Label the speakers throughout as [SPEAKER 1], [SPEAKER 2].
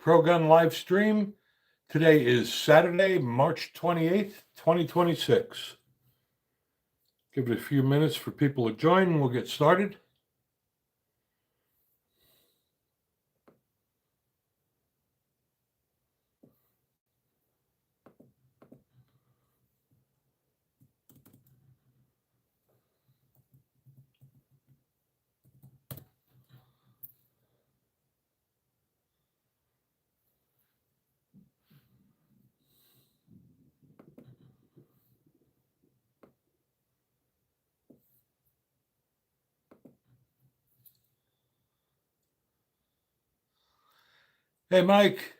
[SPEAKER 1] Pro Gun live stream. Today is Saturday, March 28th, 2026. Give it a few minutes for people to join and we'll get started. Hey, Mike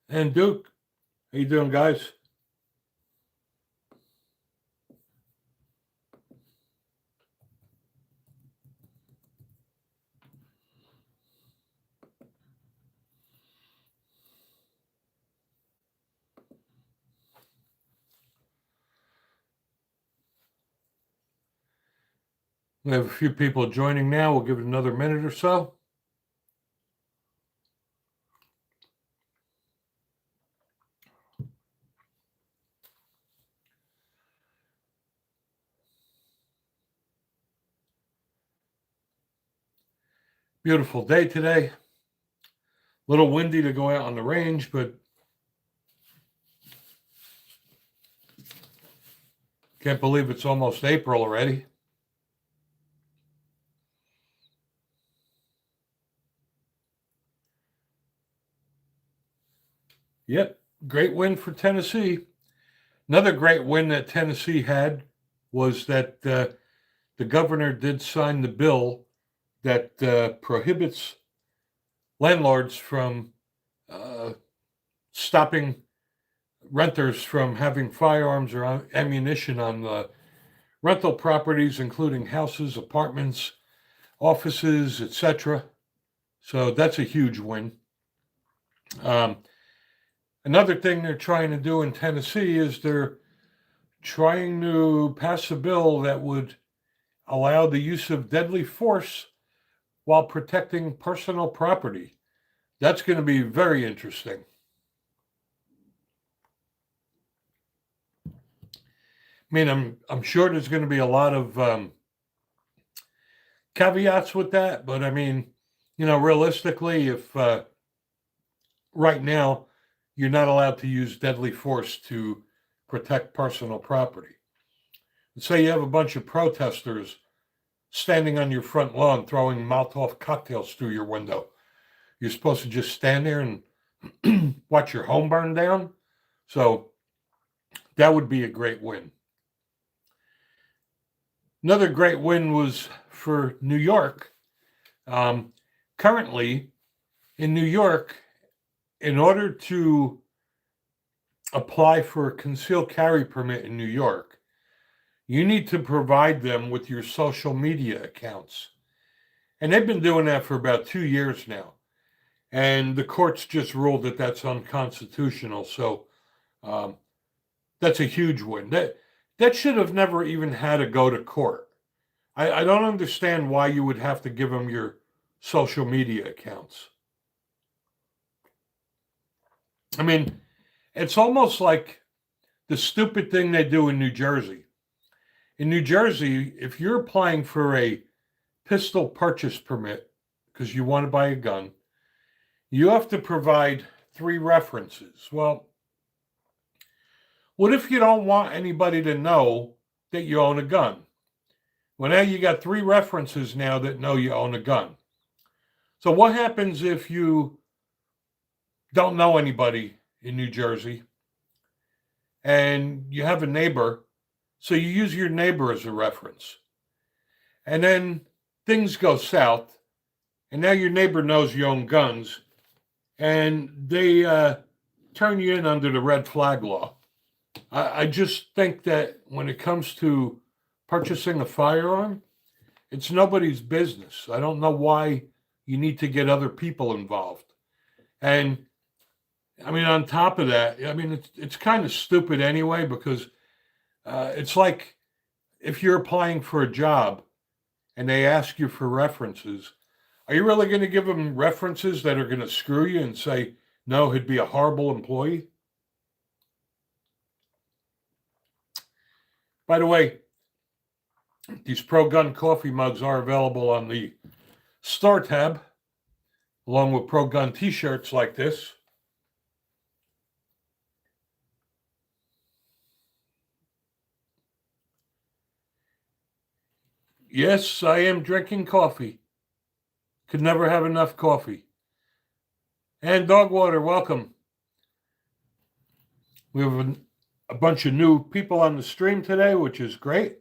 [SPEAKER 1] and Duke. How you doing, guys? We have a few people joining now. We'll give it another minute or so. Beautiful day today. A little windy to go out on the range, but can't believe it's almost April already. Yep, great win for Tennessee. Another great win that Tennessee had was that the governor did sign the bill that prohibits landlords from stopping renters from having firearms or ammunition on the rental properties, including houses, apartments, offices, etc. So that's a huge win. Another thing they're trying to do in Tennessee is they're trying to pass a bill that would allow the use of deadly force while protecting personal property. That's going to be very interesting. I mean, I'm sure there's going to be a lot of caveats with that, but I mean, realistically, if right now you're not allowed to use deadly force to protect personal property. Let's say you have a bunch of protesters standing on your front lawn throwing Molotov cocktails through your window. You're supposed to just stand there and watch your home burn down. So that would be a great win. Another great win was for New York. Currently, in New York, in order to apply for a concealed carry permit in New York, you need to provide them with your social media accounts. And they've been doing that for about 2 years now. And the courts just ruled that that's unconstitutional. So that's a huge win. That should have never even had to go to court. I don't understand why you would have to give them your social media accounts. I mean, it's almost like the stupid thing they do in New Jersey. In New Jersey, if you're applying for a pistol purchase permit because you want to buy a gun, you have to provide 3 references. Well, what if you don't want anybody to know that you own a gun? Well, now you got 3 references now that know you own a gun. So what happens if you don't know anybody in New Jersey and you have a neighbor? So you use your neighbor as a reference. And then things go south, and now your neighbor knows you own guns, and they turn you in under the red flag law. I just think that when it comes to purchasing a firearm, it's nobody's business. I don't know why you need to get other people involved. And I mean, on top of that, I mean, it's kind of stupid anyway, because it's like if you're applying for a job and they ask you for references, are you really going to give them references that are going to screw you and say, No, he'd be a horrible employee. By the way, these pro-gun coffee mugs are available on the store tab, along with pro-gun t-shirts like this. Yes, I am drinking coffee. Could never have enough coffee. And Dogwater, welcome. We have a bunch of new people on the stream today, which is great.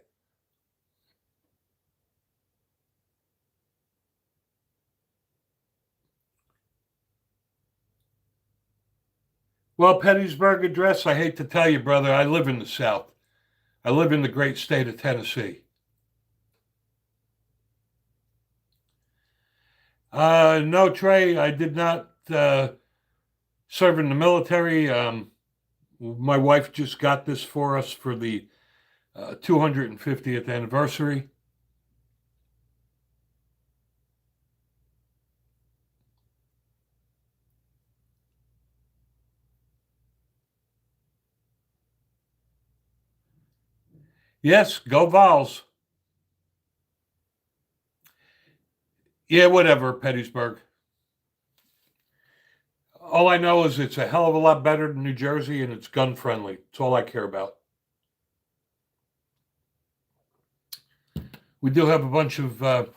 [SPEAKER 1] Well, Pettysburg address, I hate to tell you, brother, I live in the South. I live in the great state of Tennessee. No, Trey, I did not serve in the military. My wife just got this for us for the 250th anniversary. Yes, go Vols. Yeah, whatever, Pettysburg. All I know is it's a hell of a lot better than New Jersey and it's gun friendly. That's all I care about. We do have a bunch of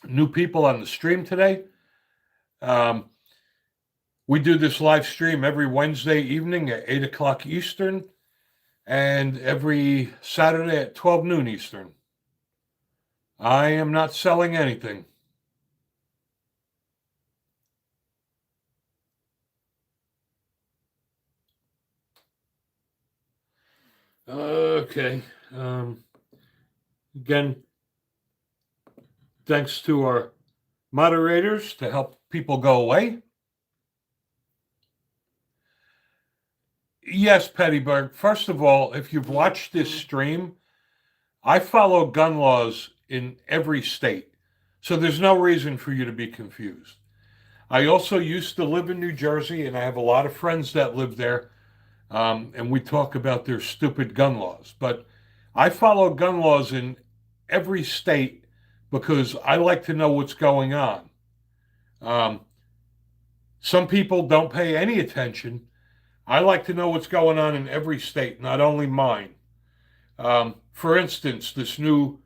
[SPEAKER 1] new people on the stream today. We do this live stream every Wednesday evening at 8 o'clock Eastern and every Saturday at 12 noon Eastern. I am not selling anything. Okay. Again, thanks to our moderators to help people go away. Yes, Pettyberg. First of all, if you've watched this stream, I follow gun laws in every state. So there's no reason for you to be confused. I also used to live in New Jersey, and I have a lot of friends that live there, and we talk about their stupid gun laws. But I follow gun laws in every state because I like to know what's going on. Some people don't pay any attention. I like to know what's going on in every state, not only mine. For instance, this new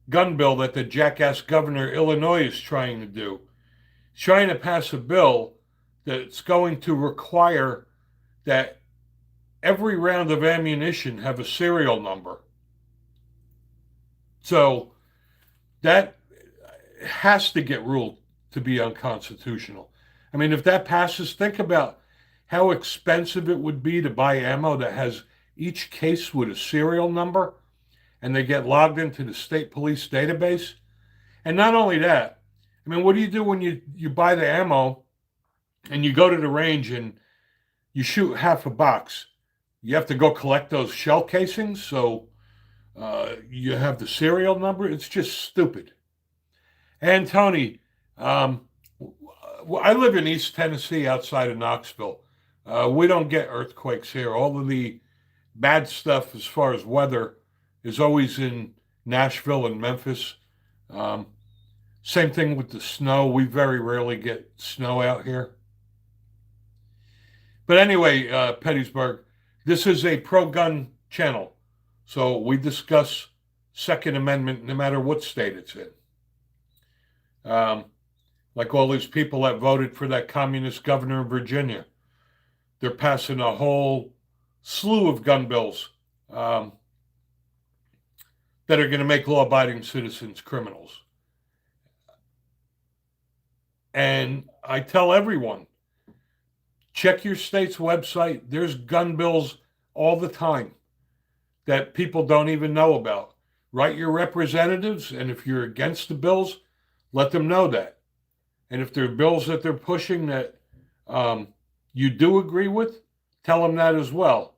[SPEAKER 1] gun bill that the jackass governor of Illinois is trying to do. He's trying to pass a bill that's going to require that every round of ammunition have a serial number. So that has to get ruled to be unconstitutional. I mean, if that passes, think about how expensive it would be to buy ammo that has each case with a serial number and they get logged into the state police database. And not only that, I mean, what do you do when you buy the ammo and you go to the range and you shoot half a box? You have to go collect those shell casings so you have the serial number. It's just stupid. And Tony, I live in East Tennessee outside of Knoxville. We don't get earthquakes here. All of the bad stuff as far as weather is always in Nashville and Memphis. Same thing with the snow. We very rarely get snow out here. But anyway, Pettysburg, this is a pro-gun channel. So we discuss Second Amendment no matter what state it's in. Like all these people that voted for that communist governor in Virginia. They're passing a whole slew of gun bills that are going to make law-abiding citizens criminals. And I tell everyone, check your state's website. There's gun bills all the time that people don't even know about. Write your representatives, and if you're against the bills, let them know that. And if there are bills that they're pushing that you do agree with, tell them that as well.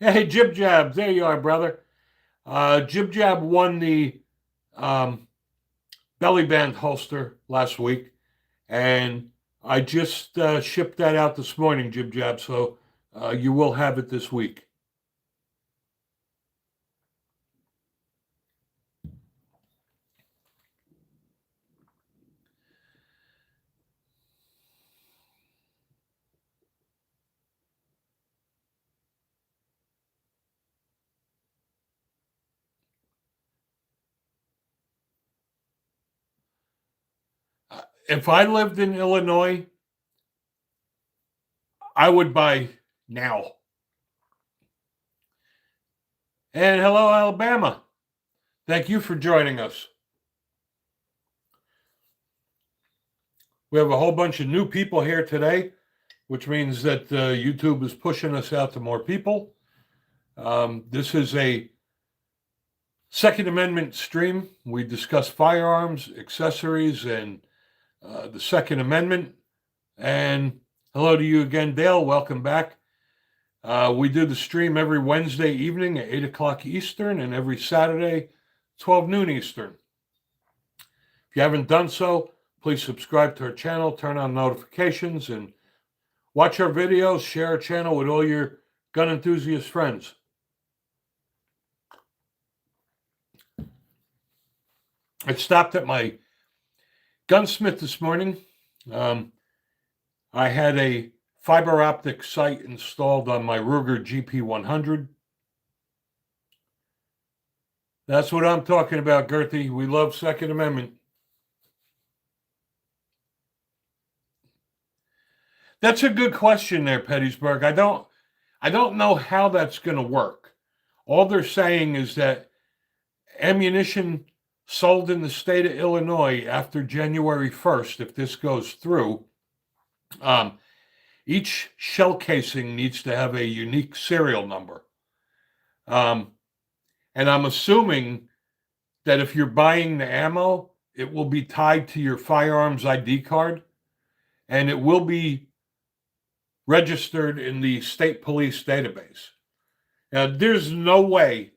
[SPEAKER 1] Hey, Jib Jab, there you are, brother. Jib Jab won the belly band holster last week, and I just shipped that out this morning, Jib Jab, so you will have it this week. If I lived in Illinois, I would buy now. And hello, Alabama. Thank you for joining us. We have a whole bunch of new people here today, which means that YouTube is pushing us out to more people. This is a Second Amendment stream. We discuss firearms, accessories, and the Second Amendment. And hello to you again, Dale. Welcome back. We do the stream every Wednesday evening at 8 o'clock Eastern and every Saturday, 12 noon Eastern. If you haven't done so, please subscribe to our channel, turn on notifications, and watch our videos, share our channel with all your gun enthusiast friends. I stopped at my gunsmith this morning. I had a fiber optic sight installed on my Ruger GP100. That's what I'm talking about, Gertie. We love Second Amendment. That's a good question there, Pettysburg. I don't know how that's going to work. All they're saying is that ammunition sold in the state of Illinois after January 1st, if this goes through, each shell casing needs to have a unique serial number. And I'm assuming that if you're buying the ammo, it will be tied to your firearms ID card, and it will be registered in the state police database. Now, there's no way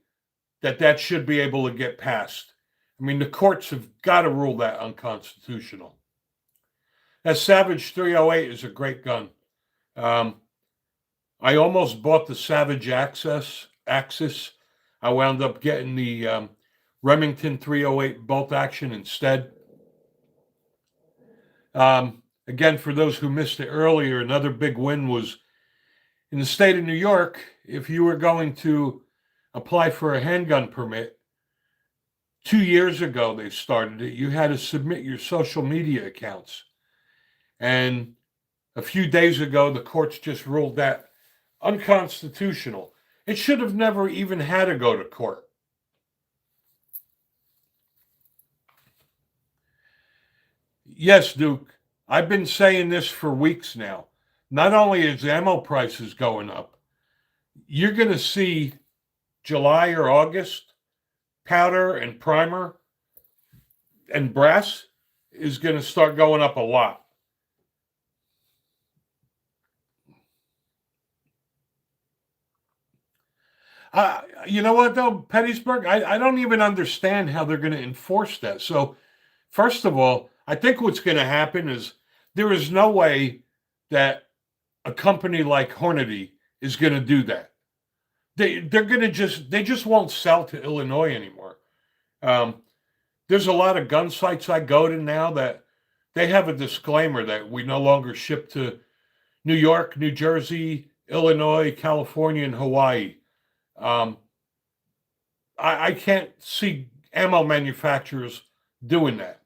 [SPEAKER 1] that that should be able to get passed. I mean, the courts have got to rule that unconstitutional. That Savage 308 is a great gun. I almost bought the Savage Axis. I wound up getting the Remington 308 bolt action instead. Again, for those who missed it earlier, another big win was in the state of New York. If you were going to apply for a handgun permit, 2 years ago they started it, you had to submit your social media accounts. And a few days ago, the courts just ruled that unconstitutional. It should have never even had to go to court. Yes, Duke, I've been saying this for weeks now. Not only is ammo prices going up, you're going to see July or August, powder and primer and brass is going to start going up a lot. You know what, though, Pettysburg? I don't even understand how they're going to enforce that. So, first of all, I think what's going to happen is there is no way that a company like Hornady is going to do that. They're going to they just won't sell to Illinois anymore. There's a lot of gun sites I go to now that they have a disclaimer that we no longer ship to New York, New Jersey, Illinois, California, and Hawaii. I can't see ammo manufacturers doing that.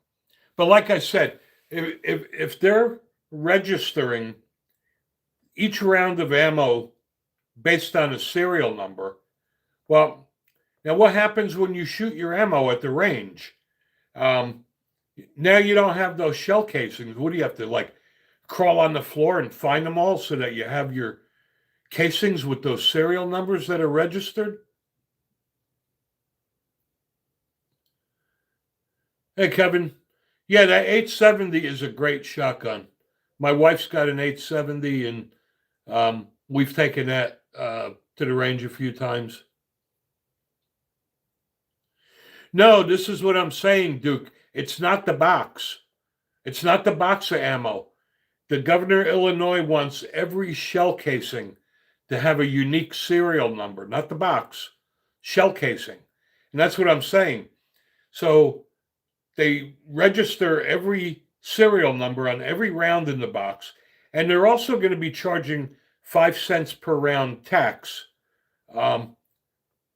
[SPEAKER 1] But like I said, if they're registering each round of ammo based on a serial number, well, now what happens when you shoot your ammo at the range? Now you don't have those shell casings. What do you have to, like, crawl on the floor and find them all so that you have your casings with those serial numbers that are registered? Hey, Kevin. Yeah, that 870 is a great shotgun. My wife's got an 870, and we've taken that to the range a few times. No, this is what I'm saying, Duke. It's not the box. It's not the box of ammo. The governor of Illinois wants every shell casing to have a unique serial number, not the box, shell casing. And that's what I'm saying. So they register every serial number on every round in the box, and they're also going to be charging 5 cents per round tax.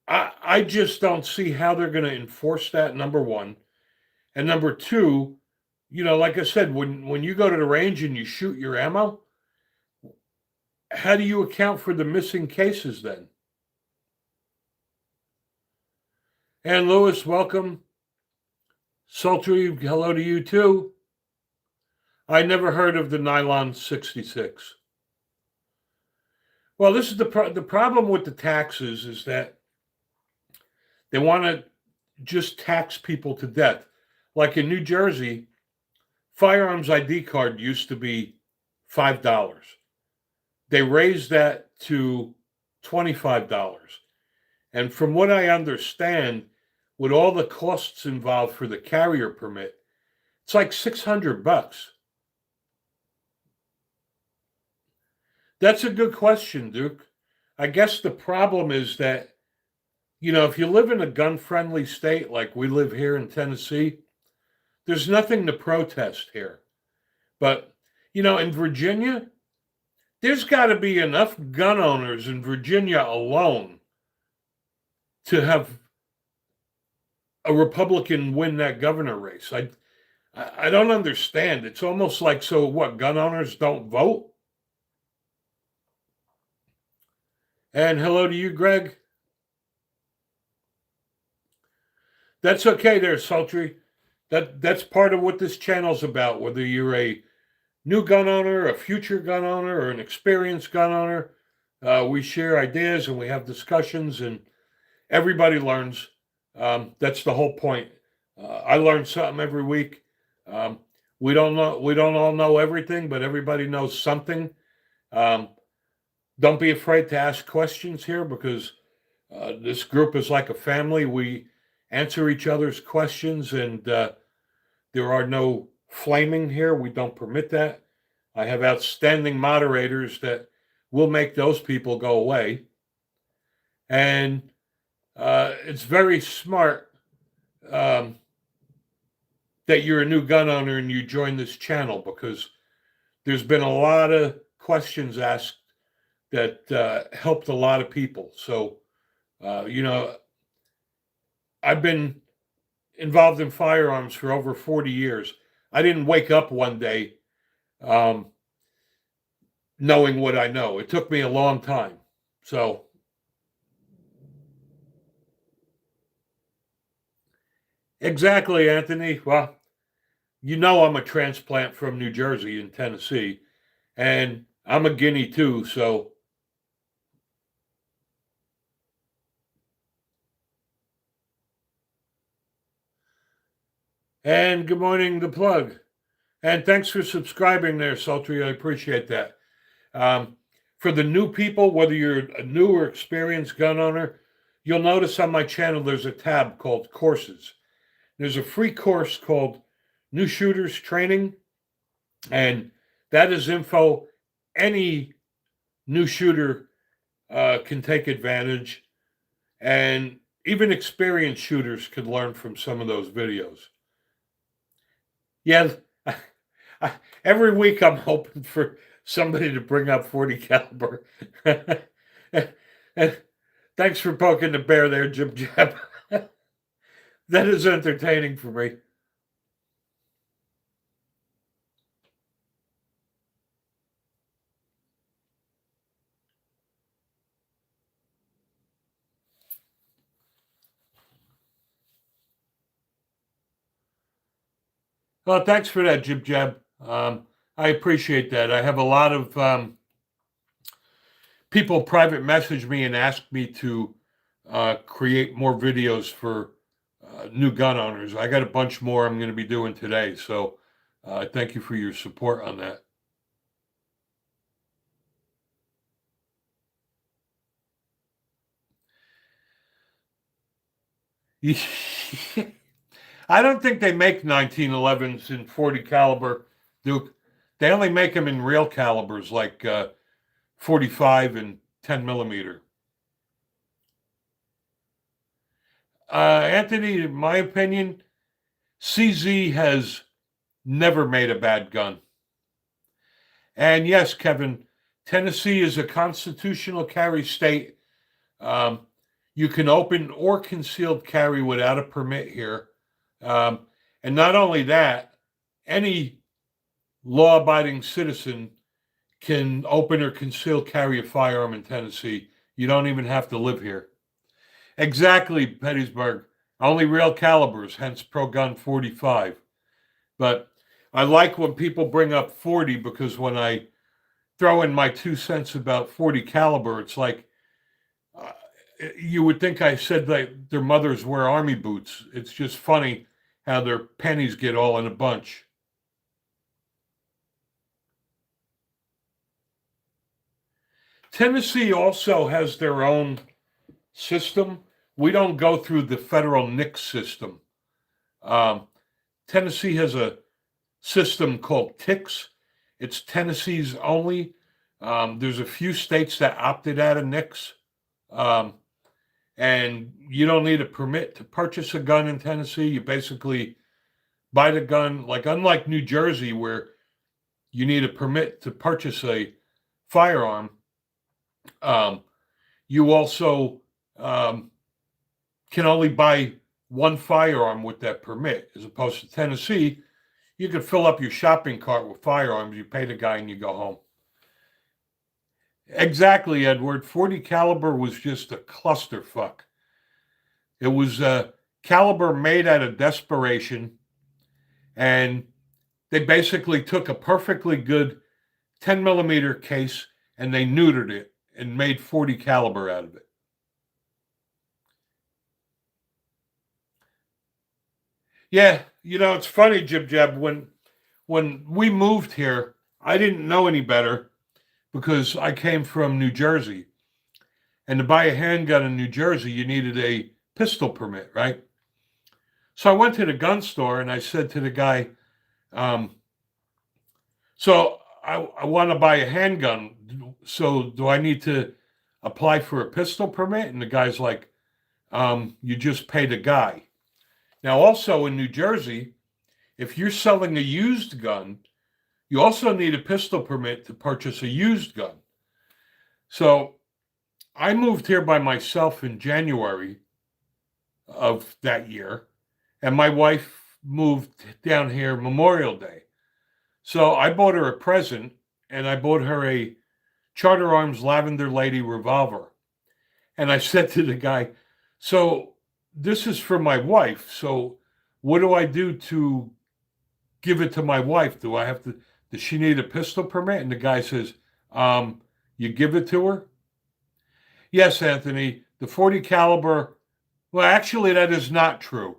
[SPEAKER 1] I just don't see how they're going to enforce that, number one. And number two, like I said, when you go to the range and you shoot your ammo, how do you account for the missing cases then? And Lewis, welcome. Sultry, hello to you too. I never heard of the nylon 66. Well, this is the problem with the taxes is that they want to just tax people to death. Like in New Jersey, firearms ID card used to be $5. They raised that to $25. And from what I understand, with all the costs involved for the carrier permit, it's like $600. That's a good question, Duke. I guess the problem is that, if you live in a gun-friendly state like we live here in Tennessee, there's nothing to protest here. But, in Virginia, there's got to be enough gun owners in Virginia alone to have a Republican win that governor race. I don't understand. It's almost like, so what, gun owners don't vote? And hello to you, Greg. That's okay there, Sultry. That's part of what this channel's about, whether you're a new gun owner, a future gun owner, or an experienced gun owner. We share ideas and we have discussions, and everybody learns. That's the whole point. I learn something every week. We don't all know everything, but everybody knows something. Don't be afraid to ask questions here, because this group is like a family. We answer each other's questions, and there are no flaming here. We don't permit that. I have outstanding moderators that will make those people go away. And it's very smart that you're a new gun owner and you join this channel, because there's been a lot of questions asked that helped a lot of people. So, I've been involved in firearms for over 40 years. I didn't wake up one day knowing what I know. It took me a long time. So, exactly, Anthony. Well, I'm a transplant from New Jersey and Tennessee, and I'm a guinea too, so. And good morning, The Plug. And thanks for subscribing there, Sultry. I appreciate that. For the new people, whether you're a new or experienced gun owner, you'll notice on my channel there's a tab called Courses. There's a free course called New Shooters Training, and that is info any new shooter can take advantage, and even experienced shooters could learn from some of those videos. Yeah, every week I'm hoping for somebody to bring up 40 caliber. Thanks for poking the bear there, Jim Jab. That is entertaining for me. Well, thanks for that, Jib Jab. I appreciate that. I have a lot of people private message me and ask me to create more videos for new gun owners. I got a bunch more I'm going to be doing today. So thank you for your support on that. I don't think they make 1911s in 40 caliber, Duke. They only make them in real calibers like 45 and 10 millimeter. Anthony, in my opinion, CZ has never made a bad gun. And yes, Kevin, Tennessee is a constitutional carry state. You can open or concealed carry without a permit here. And not only that, any law abiding citizen can open or conceal carry a firearm in Tennessee. You don't even have to live here. Exactly, Pettysburg. Only real calibers, hence Pro Gun 45. But I like when people bring up 40 because when I throw in my 2 cents about 40 caliber, it's like you would think I said that their mothers wear army boots. It's just funny how their pennies get all in a bunch. Tennessee also has their own system. We don't go through the federal NICS system. Tennessee has a system called TICS. It's Tennessee's only. There's a few states that opted out of NICS. And you don't need a permit to purchase a gun in Tennessee. You basically buy the gun, like unlike New Jersey, where you need a permit to purchase a firearm. You also can only buy one firearm with that permit, as opposed to Tennessee. You can fill up your shopping cart with firearms. You pay the guy and you go home. Exactly, Edward. 40 caliber was just a clusterfuck. It was a caliber made out of desperation, and they basically took a perfectly good 10 millimeter case and they neutered it and made 40 caliber out of it. Yeah, it's funny, Jib Jab. When we moved here, I didn't know any better because I came from New Jersey. And to buy a handgun in New Jersey, you needed a pistol permit, right? So I went to the gun store and I said to the guy, so I want to buy a handgun. So do I need to apply for a pistol permit? And the guy's like, you just pay the guy. Now, also in New Jersey, if you're selling a used gun, you also need a pistol permit to purchase a used gun. So I moved here by myself in January of that year, and my wife moved down here Memorial Day. So I bought her a present, and I bought her a Charter Arms Lavender Lady revolver. And I said to the guy, so this is for my wife. So what do I do to give it to my wife? Does she need a pistol permit? And the guy says, you give it to her? Yes, Anthony, the 40 caliber. Well, actually, that is not true.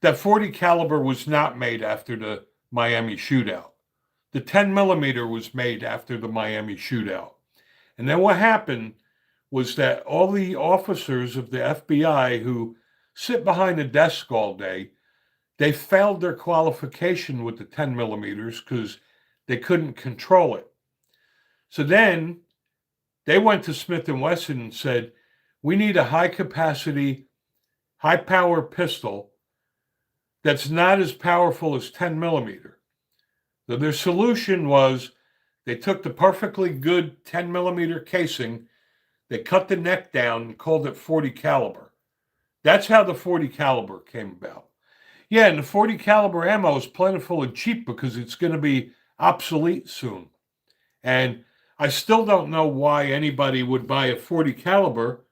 [SPEAKER 1] That 40 caliber was not made after the Miami shootout. The 10 millimeter was made after the Miami shootout. And then what happened was that all the officers of the FBI who sit behind a desk all day, they failed their qualification with the 10 millimeters because they couldn't control it. So then they went to Smith & Wesson and said, we need a high capacity, high power pistol that's not as powerful as 10 millimeter. So their solution was they took the perfectly good 10 millimeter casing, they cut the neck down and called it 40 caliber. That's how the 40 caliber came about. Yeah, and the 40 caliber ammo is plentiful and cheap because it's going to be obsolete soon. And I still don't know why anybody would buy a 40 caliber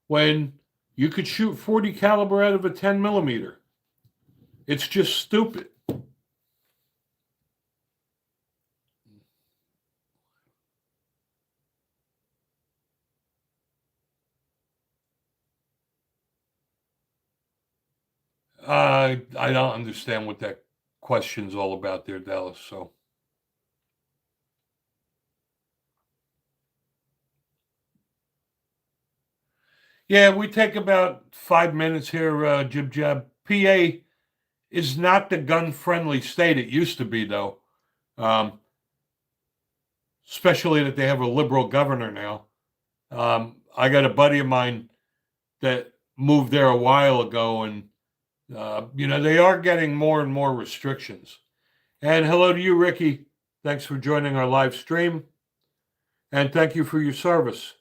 [SPEAKER 1] when you could shoot 40 caliber out of a 10 millimeter. It's just stupid. I don't understand what that question's all about there, Dallas. So, yeah, we take about 5 minutes here, Jib Jab. PA is not the gun-friendly state it used to be, though. especially that they have a liberal governor now. I got a buddy of mine that moved there a while ago, and they are getting more and more restrictions. And hello to you, Ricky. Thanks for joining our live stream, and thank you for your service.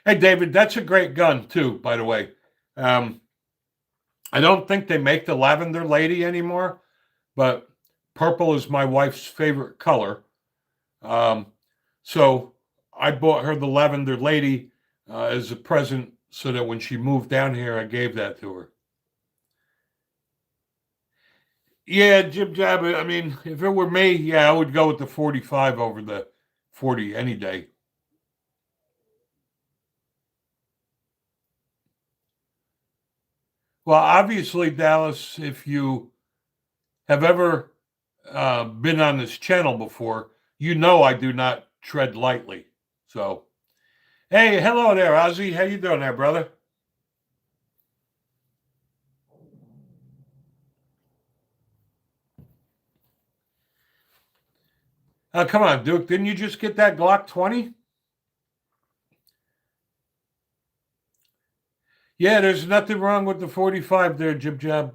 [SPEAKER 1] Hey, David, that's a great gun too, by the way. I don't think they make the lavender lady anymore, but purple is my wife's favorite color. So I bought her the lavender lady as a present so that when she moved down here, I gave that to her. Yeah, jib jab. I mean, if it were me, yeah, I would go with the 45 over the 40 any day. Well, obviously, Dallas, if you have ever been on this channel before, you know I do not tread lightly. So, hey, hello there, Ozzy. How you doing there, brother? Come on, Duke. Didn't you just get that Glock 20? Yeah, there's nothing wrong with the 45 there, Jib Jab.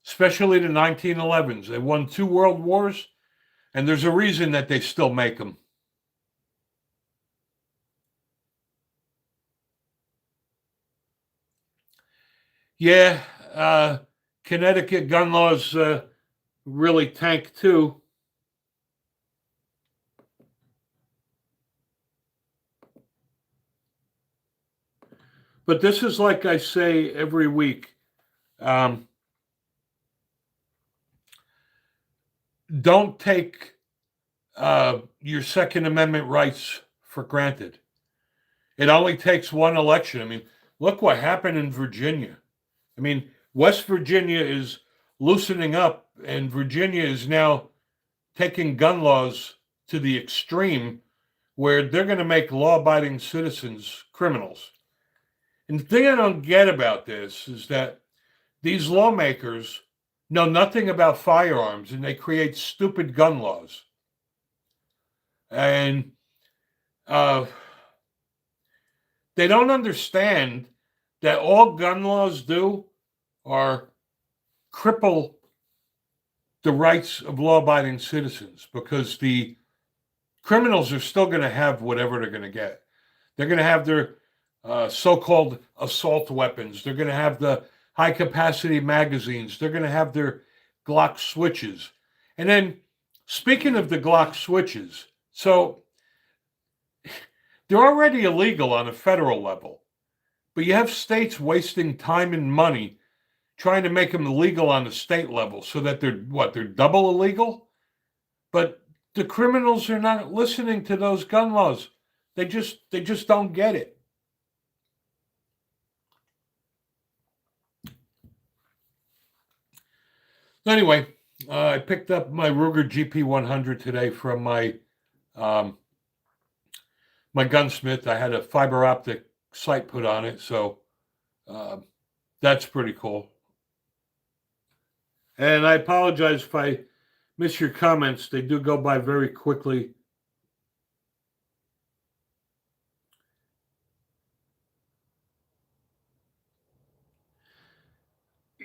[SPEAKER 1] Especially the 1911s. They won 2 world wars, and there's a reason that they still make them. Yeah, Connecticut gun laws really tanked too. But this is like I say every week. Don't take your Second Amendment rights for granted. It only takes one election. I mean, look what happened in Virginia. I mean, West Virginia is loosening up, and Virginia is now taking gun laws to the extreme where they're going to make law abiding citizens criminals. And the thing I don't get about this is that these lawmakers know nothing about firearms and they create stupid gun laws. And they don't understand that all gun laws do are cripple the rights of law-abiding citizens because the criminals are still going to have whatever they're going to get. They're going to have their so-called assault weapons. They're going to have the high-capacity magazines. They're going to have their Glock switches. And then, speaking of the Glock switches, so they're already illegal on a federal level, but you have states wasting time and money trying to make them illegal on the state level so that they're double illegal? But the criminals are not listening to those gun laws. They just don't get it. Anyway, I picked up my Ruger GP100 today from my my gunsmith. I had a fiber optic sight put on it, so that's pretty cool. And I apologize if I miss your comments. They do go by very quickly.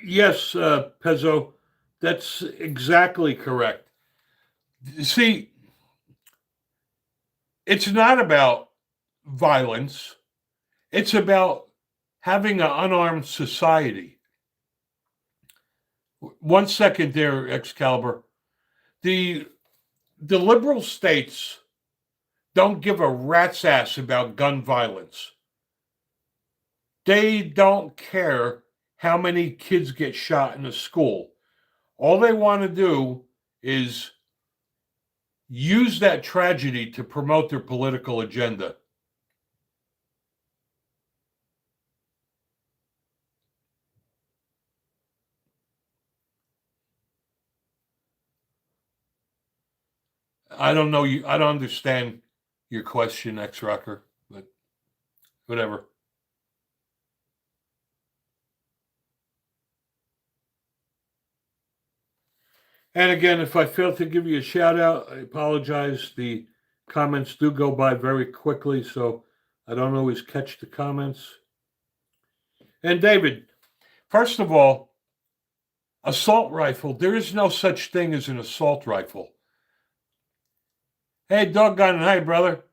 [SPEAKER 1] Yes, Pezzo, that's exactly correct. See, it's not about violence. It's about having an unarmed society. 1 second there, Excalibur. The liberal states don't give a rat's ass about gun violence. They don't care how many kids get shot in a school. All they want to do is use that tragedy to promote their political agenda. I don't know you. I don't understand your question, X Rocker, but whatever. And again, if I failed to give you a shout out, I apologize. The comments do go by very quickly, so I don't always catch the comments. And David, first of all, assault rifle, there is no such thing as an assault rifle. Hey, doggone, hey, brother.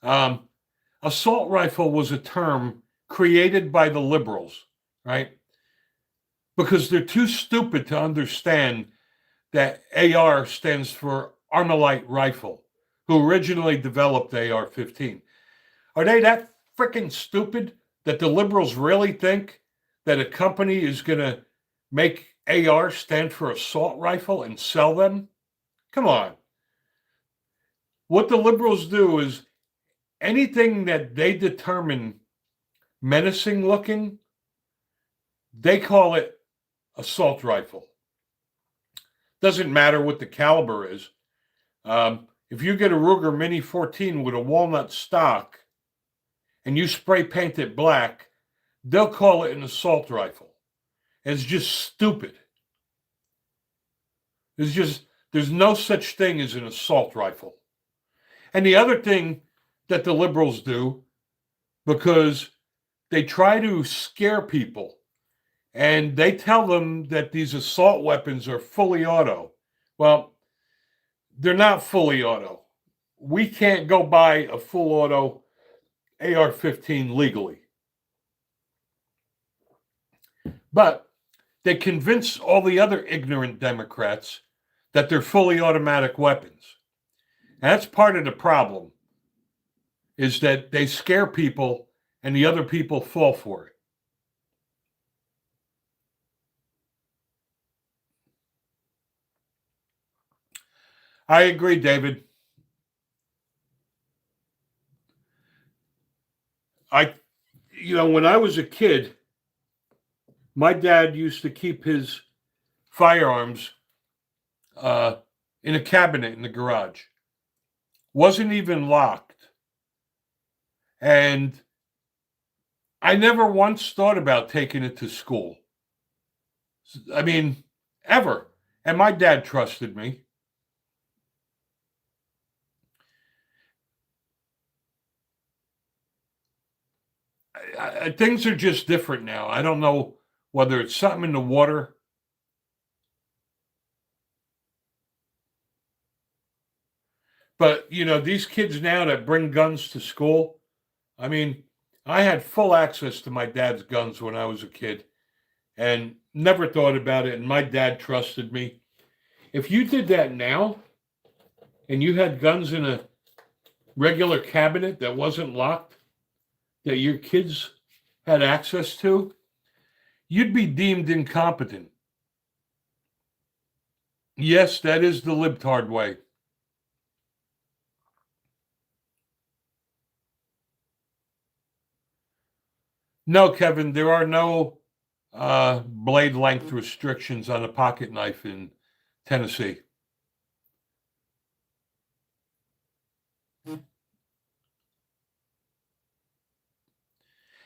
[SPEAKER 1] Um, Assault rifle was a term created by the liberals, right? Because they're too stupid to understand that AR stands for Armalite Rifle, who originally developed AR-15. Are they that freaking stupid that the liberals really think that a company is going to make AR stand for assault rifle and sell them? Come on. What the liberals do is anything that they determine menacing looking, they call it assault rifle. Doesn't matter what the caliber is. If you get a Ruger Mini 14 with a walnut stock and you spray paint it black, they'll call it an assault rifle. It's just stupid. There's no such thing as an assault rifle. And the other thing that the liberals do, because they try to scare people, and they tell them that these assault weapons are fully auto. Well, they're not fully auto. We can't go buy a full auto AR-15 legally. But they convince all the other ignorant Democrats that they're fully automatic weapons. And that's part of the problem, is that they scare people and the other people fall for it. I agree, David. When I was a kid, my dad used to keep his firearms in a cabinet in the garage. Wasn't even locked. And I never once thought about taking it to school. I mean, ever. And my dad trusted me. Things are just different now. I don't know whether it's something in the water. But, these kids now that bring guns to school, I mean, I had full access to my dad's guns when I was a kid and never thought about it. And my dad trusted me. If you did that now and you had guns in a regular cabinet that wasn't locked, that your kids had access to, you'd be deemed incompetent. Yes, that is the libtard way. No, Kevin, there are no blade length restrictions on a pocket knife in Tennessee.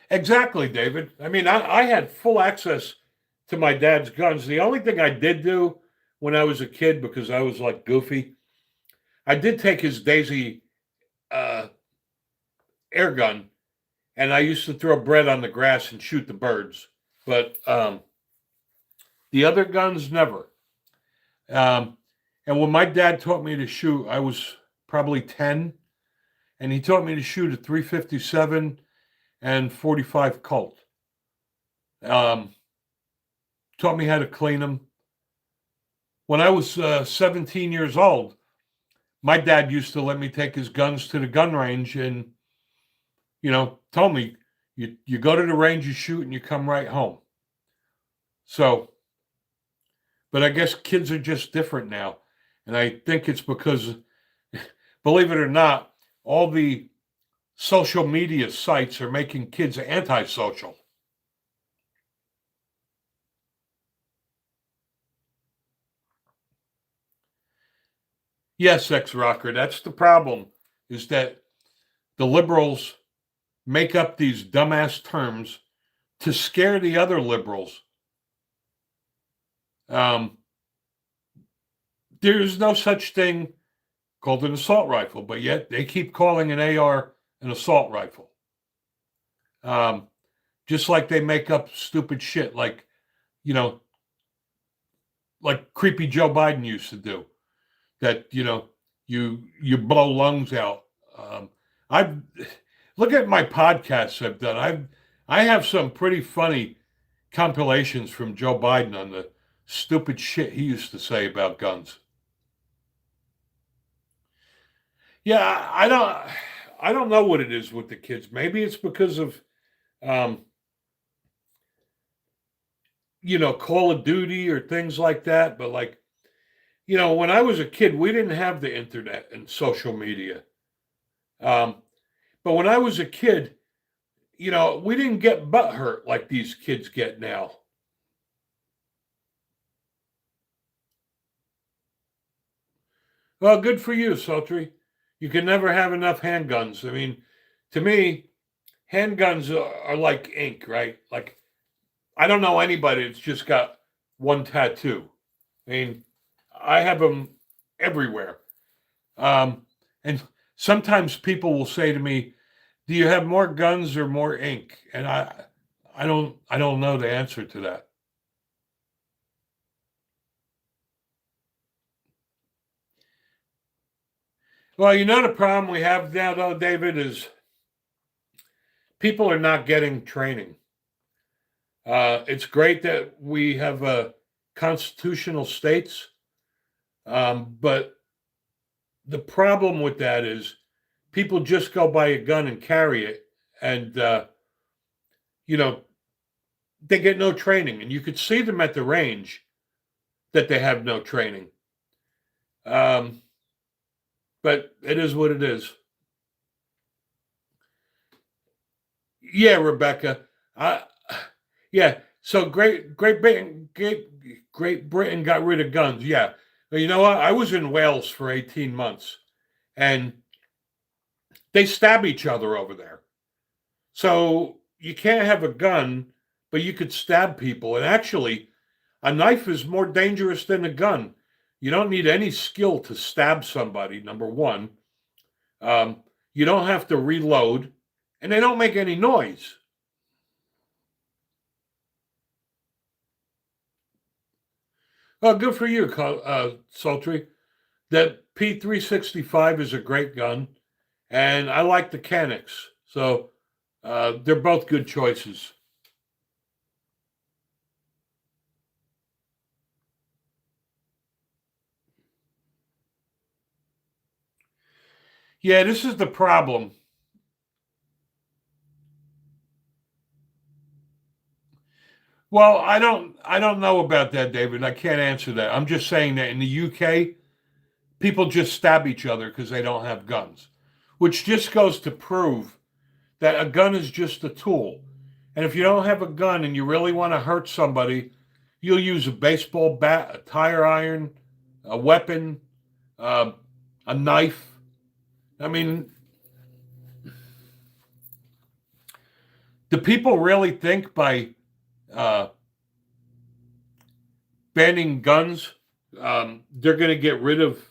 [SPEAKER 1] Exactly, David. I mean, I had full access to my dad's guns. The only thing I did do when I was a kid, because I was like goofy, I did take his Daisy air gun, and I used to throw bread on the grass and shoot the birds. But the other guns, never. Um, and when my dad taught me to shoot, I was probably 10, and he taught me to shoot a 357 and 45 Colt. Taught me how to clean them. When I was 17 years old, my dad used to let me take his guns to the gun range and, told me, you go to the range, you shoot, and you come right home. So, but I guess kids are just different now. And I think it's because, believe it or not, all the social media sites are making kids antisocial. Yes, ex-rocker, that's the problem, is that the liberals make up these dumbass terms to scare the other liberals. There's no such thing called an assault rifle, but yet they keep calling an AR an assault rifle. Um, just like they make up stupid shit like, you know, like creepy Joe Biden used to do. That, you blow lungs out. I've look at my podcasts I've done. I have some pretty funny compilations from Joe Biden on the stupid shit he used to say about guns. Yeah, I don't know what it is with the kids. Maybe it's because of um, Call of Duty or things like that. But like, when I was a kid, we didn't have the internet and social media. Um, but when I was a kid, we didn't get butt hurt like these kids get now. Well, good for you, Sultry. You can never have enough handguns. I mean, to me, handguns are like ink, right? Like, I don't know anybody that's just got one tattoo. I mean, I have them everywhere. And sometimes people will say to me, "Do you have more guns or more ink?" And I don't know the answer to that. Well, the problem we have now, though, David, is people are not getting training. It's great that we have constitutional states, but the problem with that is people just go buy a gun and carry it, and you know they get no training, and you could see them at the range that they have no training. Um, but it is what it is. Yeah, Rebecca. I Yeah. So Great Britain got rid of guns. Yeah. But you know what? I was in Wales for 18 months, and they stab each other over there. So you can't have a gun, but you could stab people. And actually, a knife is more dangerous than a gun. You don't need any skill to stab somebody, number one. Um, you don't have to reload, and they don't make any noise. Oh, good for you, Sultry. That P365 is a great gun, and I like the Canics. So they're both good choices. Yeah, this is the problem. Well, I don't know about that, David. I can't answer that. I'm just saying that in the UK, people just stab each other because they don't have guns, which just goes to prove that a gun is just a tool. And if you don't have a gun and you really want to hurt somebody, you'll use a baseball bat, a tire iron, a weapon, uh, a knife. I mean, do people really think by uh, banning guns, they're going to get rid of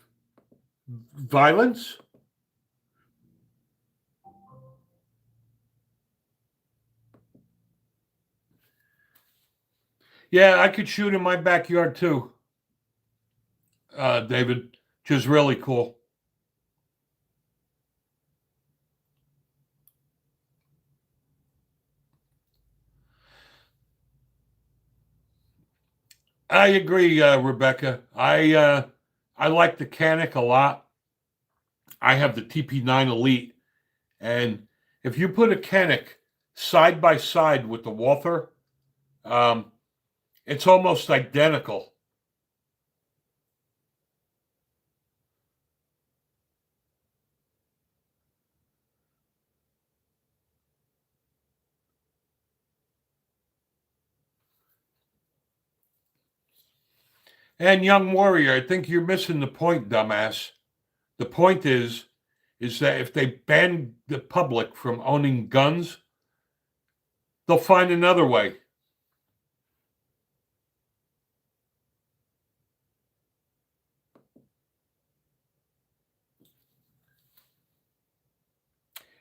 [SPEAKER 1] violence? Yeah, I could shoot in my backyard too, David, which is really cool. I agree, Rebecca. I like the Canic a lot. I have the TP9 Elite, and if you put a Canic side by side with the Walther, um, it's almost identical. And young warrior, I think you're missing the point, dumbass. The point is that if they ban the public from owning guns, they'll find another way.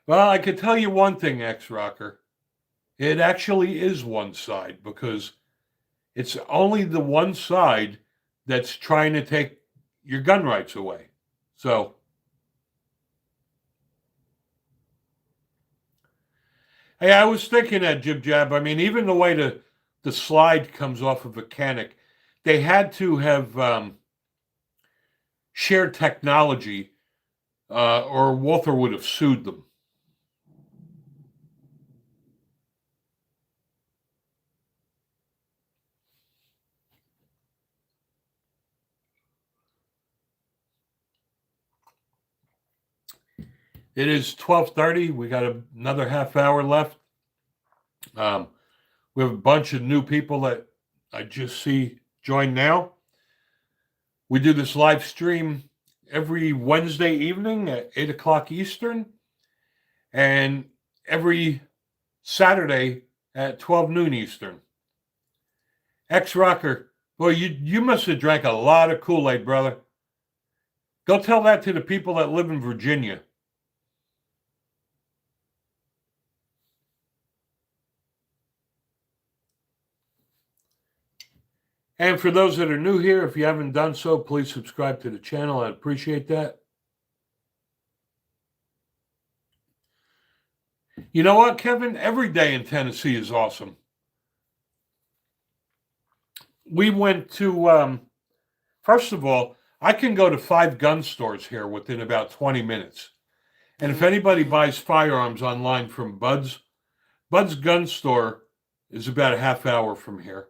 [SPEAKER 1] Well, I could tell you one thing, X-Rocker. It actually is one side because it's only the one side that's trying to take your gun rights away. So, hey, I was thinking that, Jib Jab. I mean, even the way the slide comes off of a Canic, they had to have shared technology, or Walther would have sued them. It is 12:30. We got another half hour left. Um, we have a bunch of new people that I just see join now. We do this live stream every Wednesday evening at 8 o'clock Eastern and every Saturday at 12 noon Eastern. X-Rocker, boy, you must have drank a lot of Kool-Aid, brother. Go tell that to the people that live in Virginia. And for those that are new here, if you haven't done so, please subscribe to the channel. I'd appreciate that. You know what, Kevin? Every day in Tennessee is awesome. We went to, first of all, I can go to 5 gun stores here within about 20 minutes. And if anybody buys firearms online from Bud's gun store is about a half hour from here.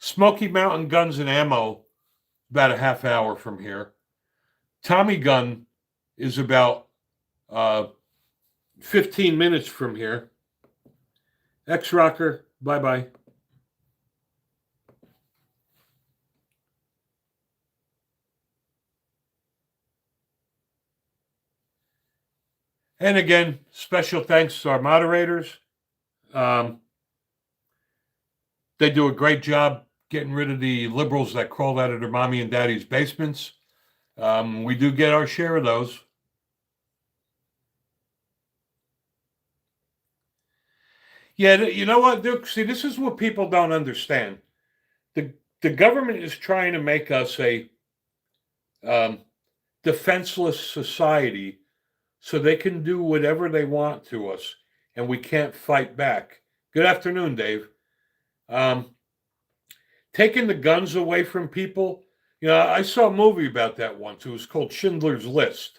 [SPEAKER 1] Smoky Mountain Guns and Ammo, about a half hour from here. Tommy Gun is about 15 minutes from here. X-Rocker, bye-bye. And again, special thanks to our moderators. They do a great job getting rid of the liberals that crawled out of their mommy and daddy's basements. We do get our share of those. Yeah, you know what, Duke? See, this is what people don't understand. The government is trying to make us a defenseless society so they can do whatever they want to us, and we can't fight back. Good afternoon, Dave. Taking the guns away from people. You know, I saw a movie about that once. It was called Schindler's List.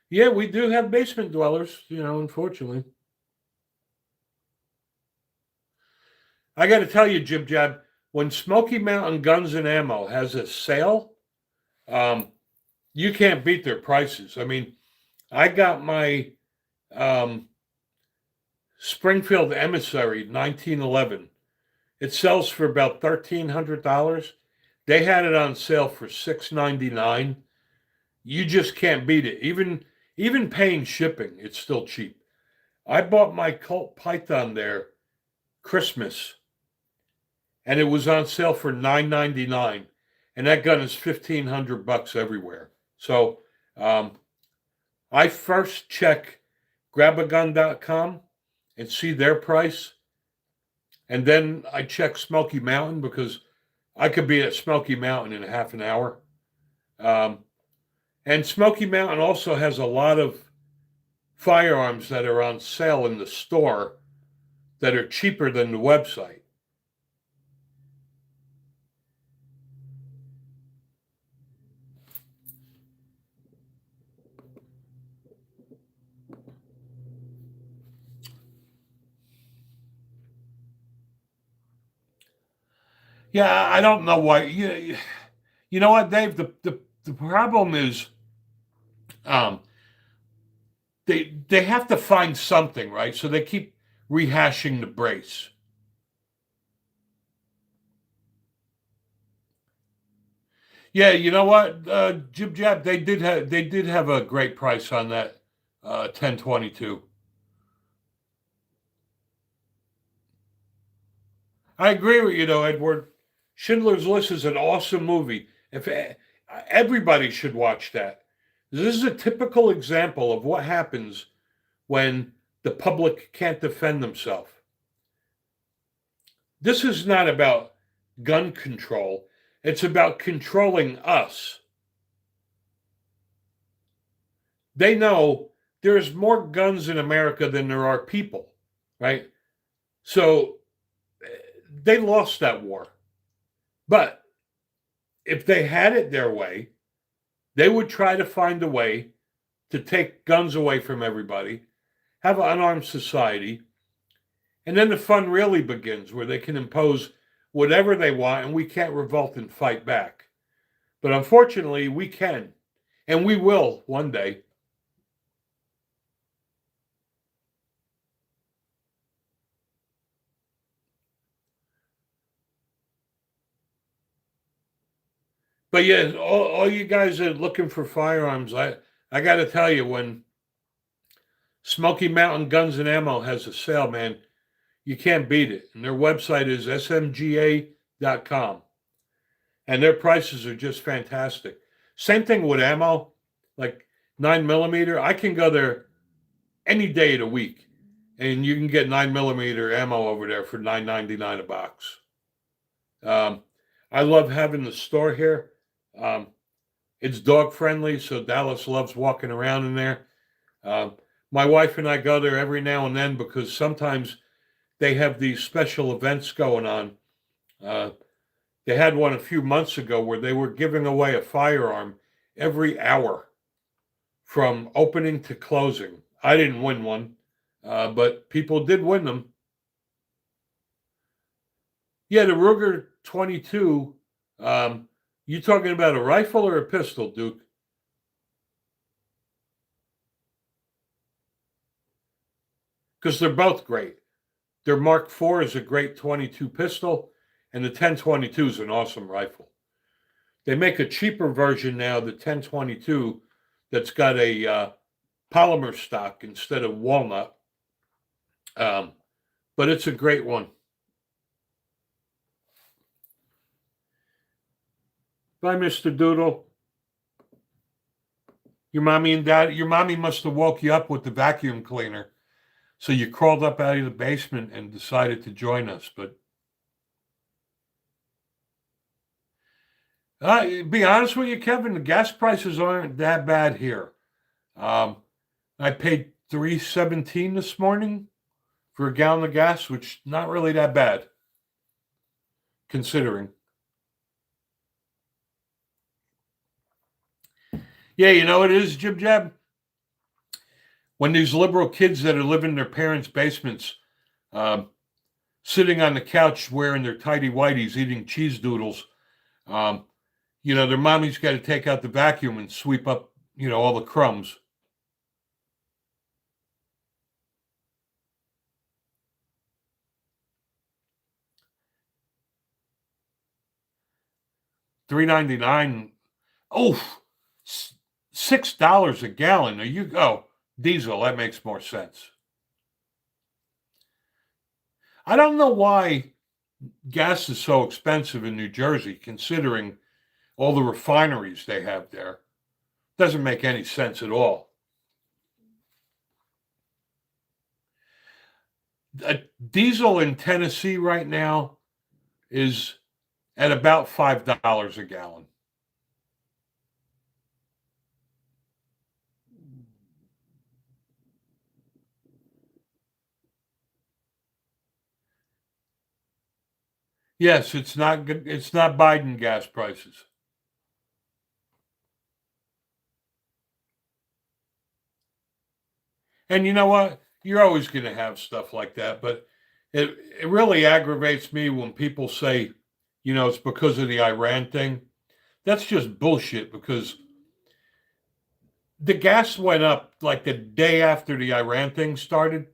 [SPEAKER 1] Yeah, we do have basement dwellers, you know, unfortunately. I got to tell you, Jib Jab, when Smoky Mountain Guns and Ammo has a sale, you can't beat their prices. I mean, I got my Springfield Emissary 1911. It sells for about $1,300. They had it on sale for $699. You just can't beat it. Even paying shipping, it's still cheap. I bought my Colt Python there Christmas, and it was on sale for $999, and that gun is $1,500 everywhere. So I first check grabagun.com and see their price, and then I check Smoky Mountain because I could be at Smoky Mountain in half an hour. And Smoky Mountain also has a lot of firearms that are on sale in the store that are cheaper than the website. Yeah, I don't know why. You know what, Dave? The problem is, they have to find something, right? So they keep rehashing the brace. Yeah, you know what, Jib Jab, they did have a great price on that 1022. I agree with you, though, Edward. Schindler's List is an awesome movie. If everybody should watch that. This is a typical example of what happens when the public can't defend themselves. This is not about gun control. It's about controlling us. They know there's more guns in America than there are people, right? So they lost that war. But if they had it their way, they would try to find a way to take guns away from everybody, have an unarmed society, and then the fun really begins where they can impose whatever they want and we can't revolt and fight back. But unfortunately, we can, and we will one day. But yeah, all you guys are looking for firearms. I got to tell you, when Smoky Mountain Guns and Ammo has a sale, man, you can't beat it. And their website is smga.com. And their prices are just fantastic. Same thing with ammo, like 9mm. I can go there any day of the week, and you can get 9mm ammo over there for $9.99 a box. I love having the store here. It's dog friendly, so Dallas loves walking around in there. My wife and I go there every now and then because sometimes they have these special events going on. They had one a few months ago where they were giving away a firearm every hour from opening to closing. I didn't win one, but people did win them. Yeah, the Ruger 22. You talking about a rifle or a pistol, Duke? Because they're both great. Their Mark IV is a great 22 pistol, and the 1022 is an awesome rifle. They make a cheaper version now, the 1022, that's got a polymer stock instead of walnut. But it's a great one. Bye, Mr. Doodle. Your mommy must have woke you up with the vacuum cleaner. So you crawled up out of the basement and decided to join us. But be honest with you, Kevin, the gas prices aren't that bad here. I paid $3.17 this morning for a gallon of gas, which not really that bad, considering. Yeah, you know what it is, Jib Jab? When these liberal kids that are living in their parents' basements, sitting on the couch wearing their tidy whities, eating cheese doodles, their mommy's got to take out the vacuum and sweep up, all the crumbs. $3.99. Oh, $6 a gallon. Are you go diesel? That makes more sense. I don't know why gas is so expensive in New Jersey, considering all the refineries they have there. Doesn't make any sense at all. A diesel in Tennessee right now is at about $5 a gallon. Yes, it's not good. It's not Biden gas prices. And you know what? You're always going to have stuff like that, but it really aggravates me when people say, it's because of the Iran thing. That's just bullshit because the gas went up like the day after the Iran thing started.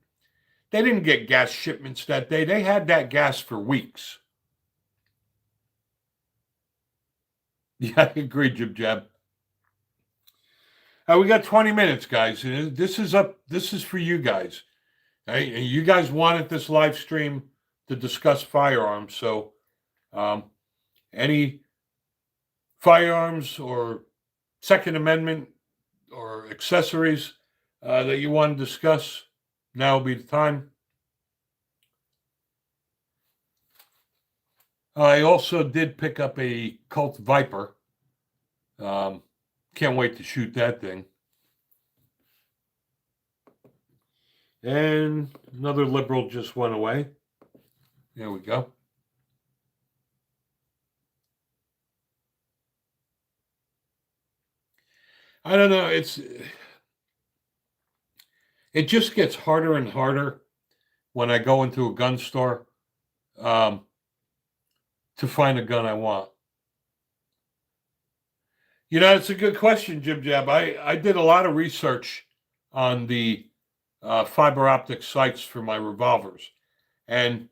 [SPEAKER 1] They didn't get gas shipments that day. They had that gas for weeks. Yeah, I agree, Jib Jab. We got 20 minutes, guys. This is for you guys. Right? You guys wanted this live stream. to discuss firearms. So, any firearms or Second Amendment or accessories that you want to discuss, now will be the time. I also did pick up a Colt Viper. Can't wait to shoot that thing. And another liberal just went away. There we go. I don't know. It just gets harder and harder when I go into a gun store to find a gun I want. You know, it's a good question, Jib Jab. I did a lot of research on the fiber optic sights for my revolvers. And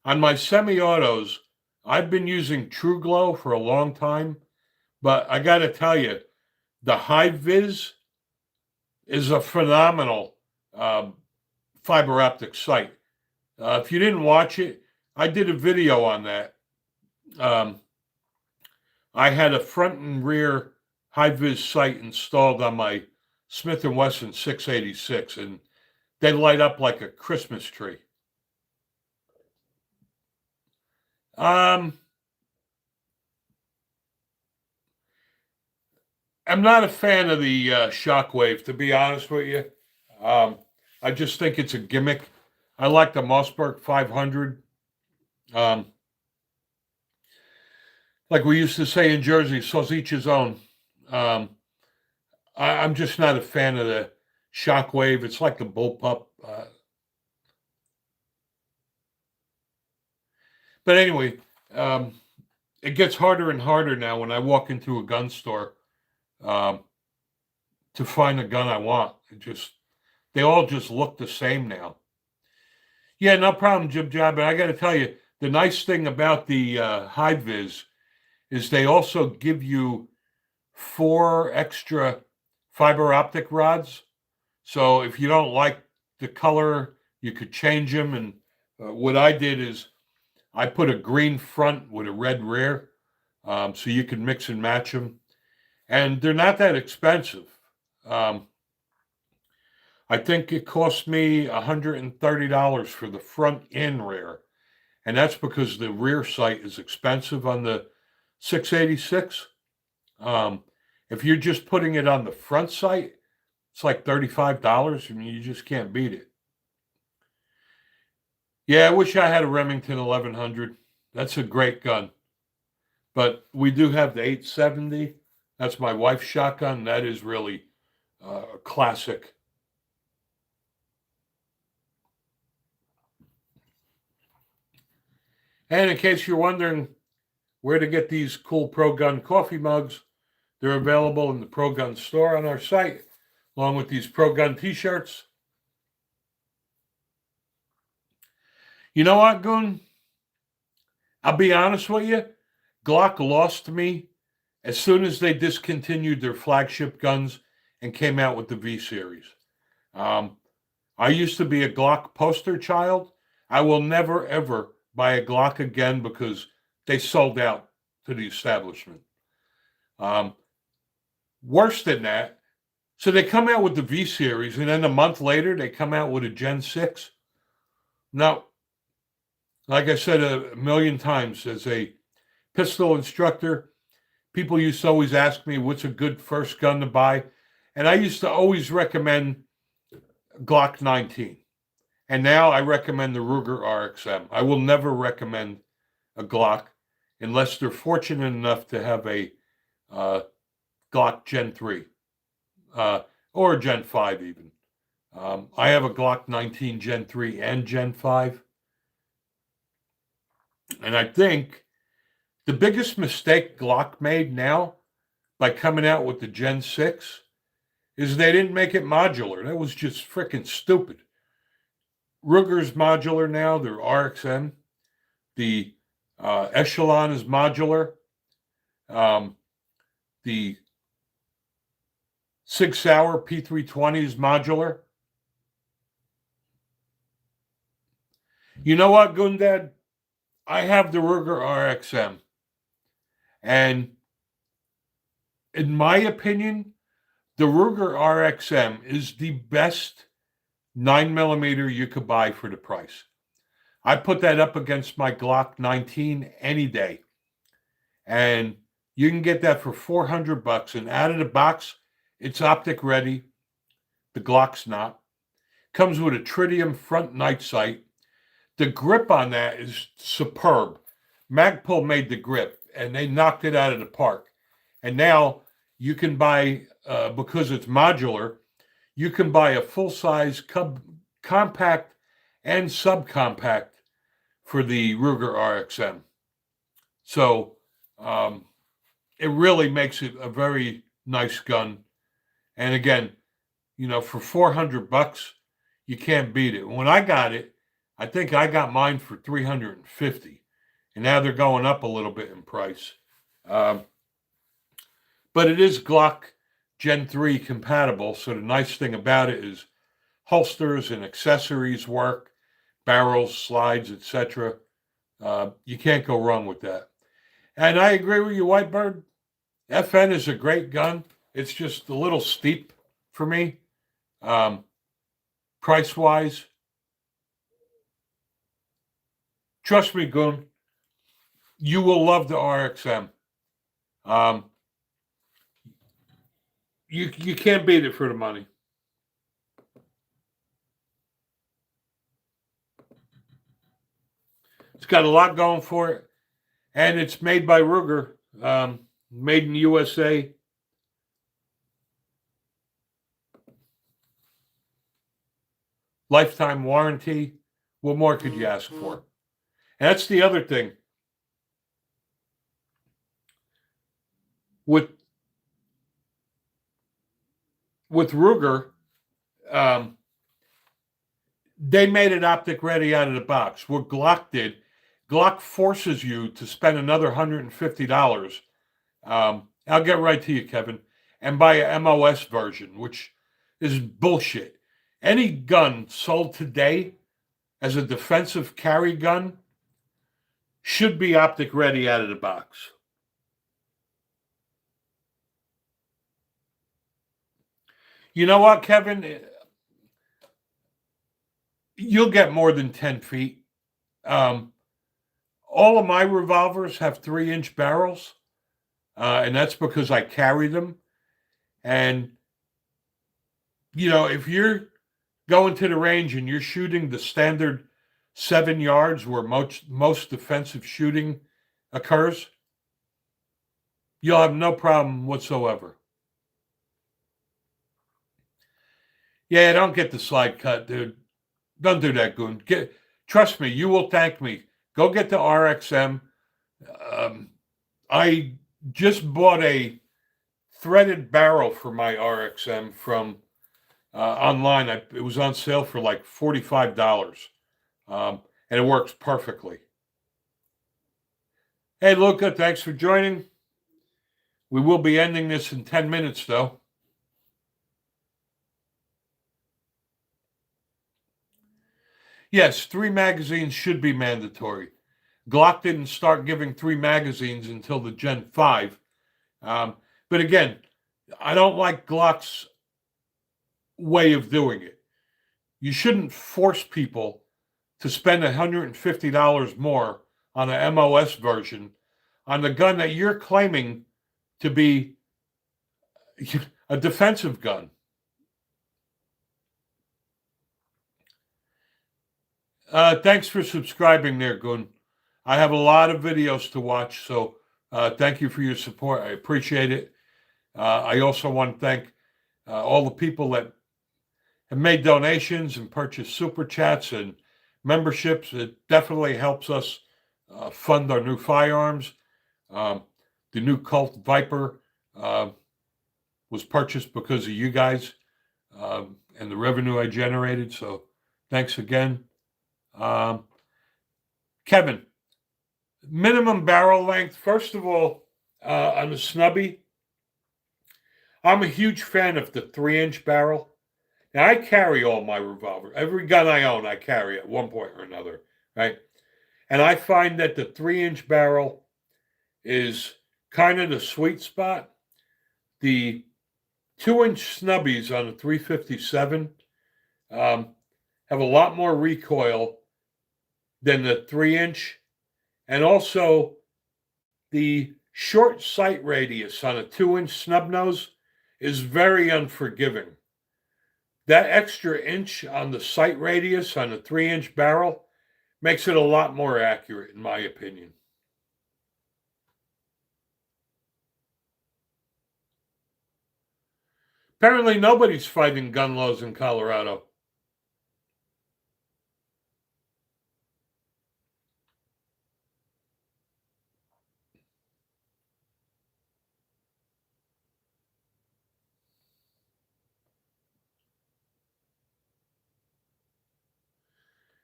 [SPEAKER 1] on my semi-autos, I've been using True Glow for a long time. But I got to tell you, the High Vis is a phenomenal fiber optic sight. If you didn't watch it, I did a video on that. I had a front and rear high vis sight installed on my Smith & Wesson 686, and they light up like a Christmas tree. I'm not a fan of the Shockwave, to be honest with you. I just think it's a gimmick. I like the Mossberg 500. Like we used to say in Jersey, so's each his own. I'm just not a fan of the Shockwave. It's like the bullpup. But anyway, it gets harder and harder now when I walk into a gun store to find a gun I want. They all just look the same now. Yeah, no problem, Jib Jab. But I got to tell you, the nice thing about the High Vis is they also give you 4 extra fiber optic rods. So if you don't like the color, you could change them. And what I did is I put a green front with a red rear, so you can mix and match them. And they're not that expensive. I think it cost me $130 for the front and rear. And that's because the rear sight is expensive on the 686. If you're just putting it on the front sight, it's like $35. I mean, you just can't beat it. Yeah, I wish I had a Remington 1100. That's a great gun. But we do have the 870. That's my wife's shotgun. That is really a classic. And in case you're wondering where to get these cool Pro Gun coffee mugs, they're available in the Pro Gun store on our site, along with these Pro Gun t-shirts. You know what, Goon? I'll be honest with you. Glock lost me as soon as they discontinued their flagship guns and came out with the V-Series. I used to be a Glock poster child. I will never, ever buy a Glock again because they sold out to the establishment. Worse than that, so they come out with the V-Series, and then a month later, they come out with a Gen 6. Now, like I said a million times, as a pistol instructor, people used to always ask me, what's a good first gun to buy? And I used to always recommend Glock 19. And now I recommend the Ruger RXM. I will never recommend a Glock unless they're fortunate enough to have a Glock Gen 3 or a Gen 5 even. I have a Glock 19 Gen 3 and Gen 5. And I think the biggest mistake Glock made now by coming out with the Gen 6 is they didn't make it modular. That was just freaking stupid. Ruger's modular now, they're RXM. The Echelon is modular. The Sig Sauer P320 is modular. You know what, Gundad? I have the Ruger RXM, and in my opinion, the Ruger RXM is the best 9mm you could buy for the price. I put that up against my Glock 19 any day. And you can get that for $400. And out of the box, it's optic ready. The Glock's not. Comes with a tritium front night sight. The grip on that is superb. Magpul made the grip, and they knocked it out of the park. And now you can buy, because it's modular, you can buy a full-size compact and subcompact for the Ruger RXM. So it really makes it a very nice gun. And again, for $400, you can't beat it. When I got it, I think I got mine for $350, and now they're going up a little bit in price. But it is Glock Gen 3 compatible, so the nice thing about it is holsters and accessories work, barrels, slides, etc. You can't go wrong with that. And I agree with you, Whitebird. FN is a great gun. It's just a little steep for me, price-wise. Trust me, Goon, you will love the RXM. You can't beat it for the money. It's got a lot going for it, and it's made by Ruger, made in the USA. Lifetime warranty. What more could you ask for? And that's the other thing. With Ruger, they made it optic ready out of the box. What Glock did, Glock forces you to spend another $150. I'll get right to you, Kevin, and buy a MOS version, which is bullshit. Any gun sold today as a defensive carry gun should be optic ready out of the box. You know what, Kevin? You'll get more than 10 feet. All of my revolvers have 3-inch barrels, and that's because I carry them. And, if you're going to the range and you're shooting the standard 7 yards where most defensive shooting occurs, you'll have no problem whatsoever. Yeah, don't get the slide cut, dude. Don't do that, Goon. Trust me, you will thank me. Go get the RXM. I just bought a threaded barrel for my RXM from online. It was on sale for like $45, and it works perfectly. Hey, Luca, thanks for joining. We will be ending this in 10 minutes, though. Yes, 3 magazines should be mandatory. Glock didn't start giving 3 magazines until the Gen 5. But again, I don't like Glock's way of doing it. You shouldn't force people to spend $150 more on an MOS version on the gun that you're claiming to be a defensive gun. Thanks for subscribing there, Gun. I have a lot of videos to watch, so thank you for your support. I appreciate it. I also want to thank all the people that have made donations and purchased super chats and memberships. It definitely helps us fund our new firearms. The new Colt Viper was purchased because of you guys and the revenue I generated. So thanks again. Kevin, minimum barrel length. First of all, on the snubby, I'm a huge fan of the 3-inch barrel. Now, I carry all my revolvers. Every gun I own, I carry at one point or another. right? And I find that the 3-inch barrel is kind of the sweet spot. The 2-inch snubbies on the 357 have a lot more recoil than the 3-inch, and also the short sight radius on a 2-inch snub nose is very unforgiving. That extra inch on the sight radius on a 3-inch barrel makes it a lot more accurate, in my opinion. Apparently, nobody's fighting gun laws in Colorado.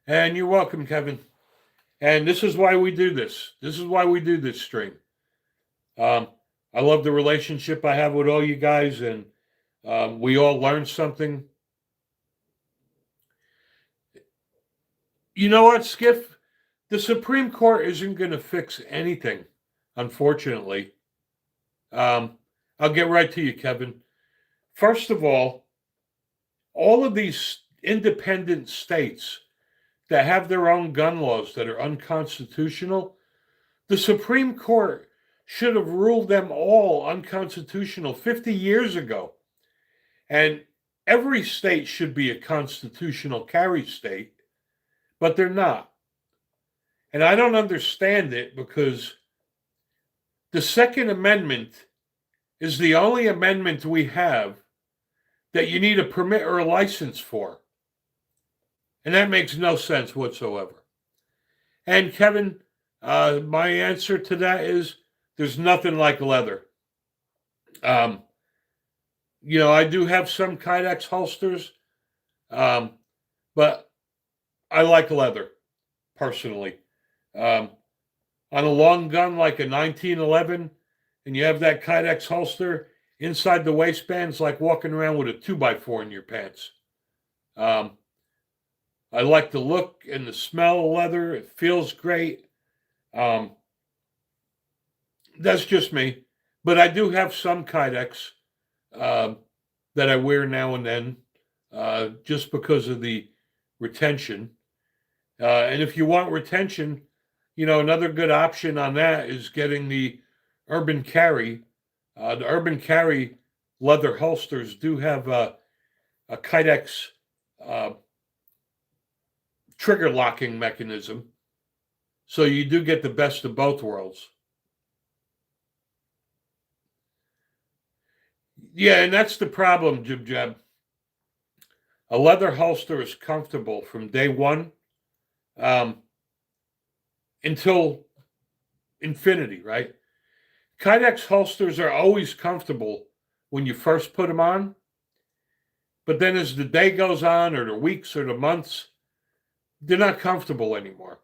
[SPEAKER 1] And you're welcome, Kevin. And this is why we do this. This is why we do this stream. I love the relationship I have with all you guys, and we all learn something. You know what, Skiff? The Supreme Court isn't going to fix anything, unfortunately. I'll get right to you, Kevin. First of all of these independent states that have their own gun laws that are unconstitutional, the Supreme Court should have ruled them all unconstitutional 50 years ago. And every state should be a constitutional carry state, but they're not. And I don't understand it because the Second Amendment is the only amendment we have that you need a permit or a license for. And that makes no sense whatsoever. And Kevin, my answer to that is there's nothing like leather. I do have some Kydex holsters, but I like leather personally. On a long gun like a 1911, and you have that Kydex holster inside the waistband, it's like walking around with a 2x4 in your pants. I like the look and the smell of leather. It feels great. That's just me. But I do have some Kydex that I wear now and then just because of the retention. And if you want retention, another good option on that is getting the Urban Carry. The Urban Carry leather holsters do have a Kydex trigger locking mechanism. So you do get the best of both worlds. Yeah, and that's the problem, Jib Jab. A leather holster is comfortable from day one until infinity, right? Kydex holsters are always comfortable when you first put them on. But then as the day goes on, or the weeks or the months, they're not comfortable anymore.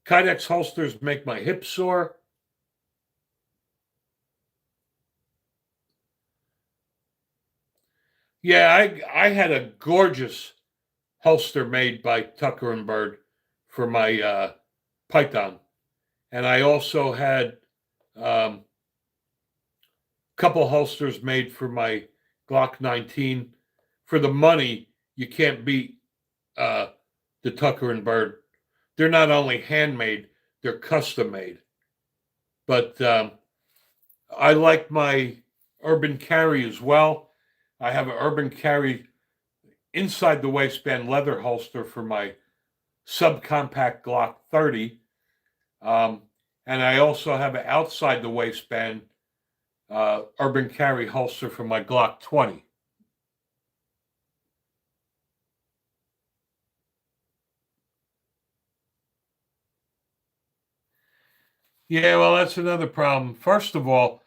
[SPEAKER 1] Kydex holsters make my hips sore. Yeah, I had a gorgeous holster made by Tucker and Bird for my Python. And I also had a couple holsters made for my Glock 19. For the money, you can't beat the Tucker and Bird. They're not only handmade, they're custom made. But I like my Urban Carry as well. I have an Urban Carry inside the waistband leather holster for my subcompact Glock 30. And I also have an outside the waistband Urban Carry holster for my Glock 20. Yeah, well, that's another problem. First of all,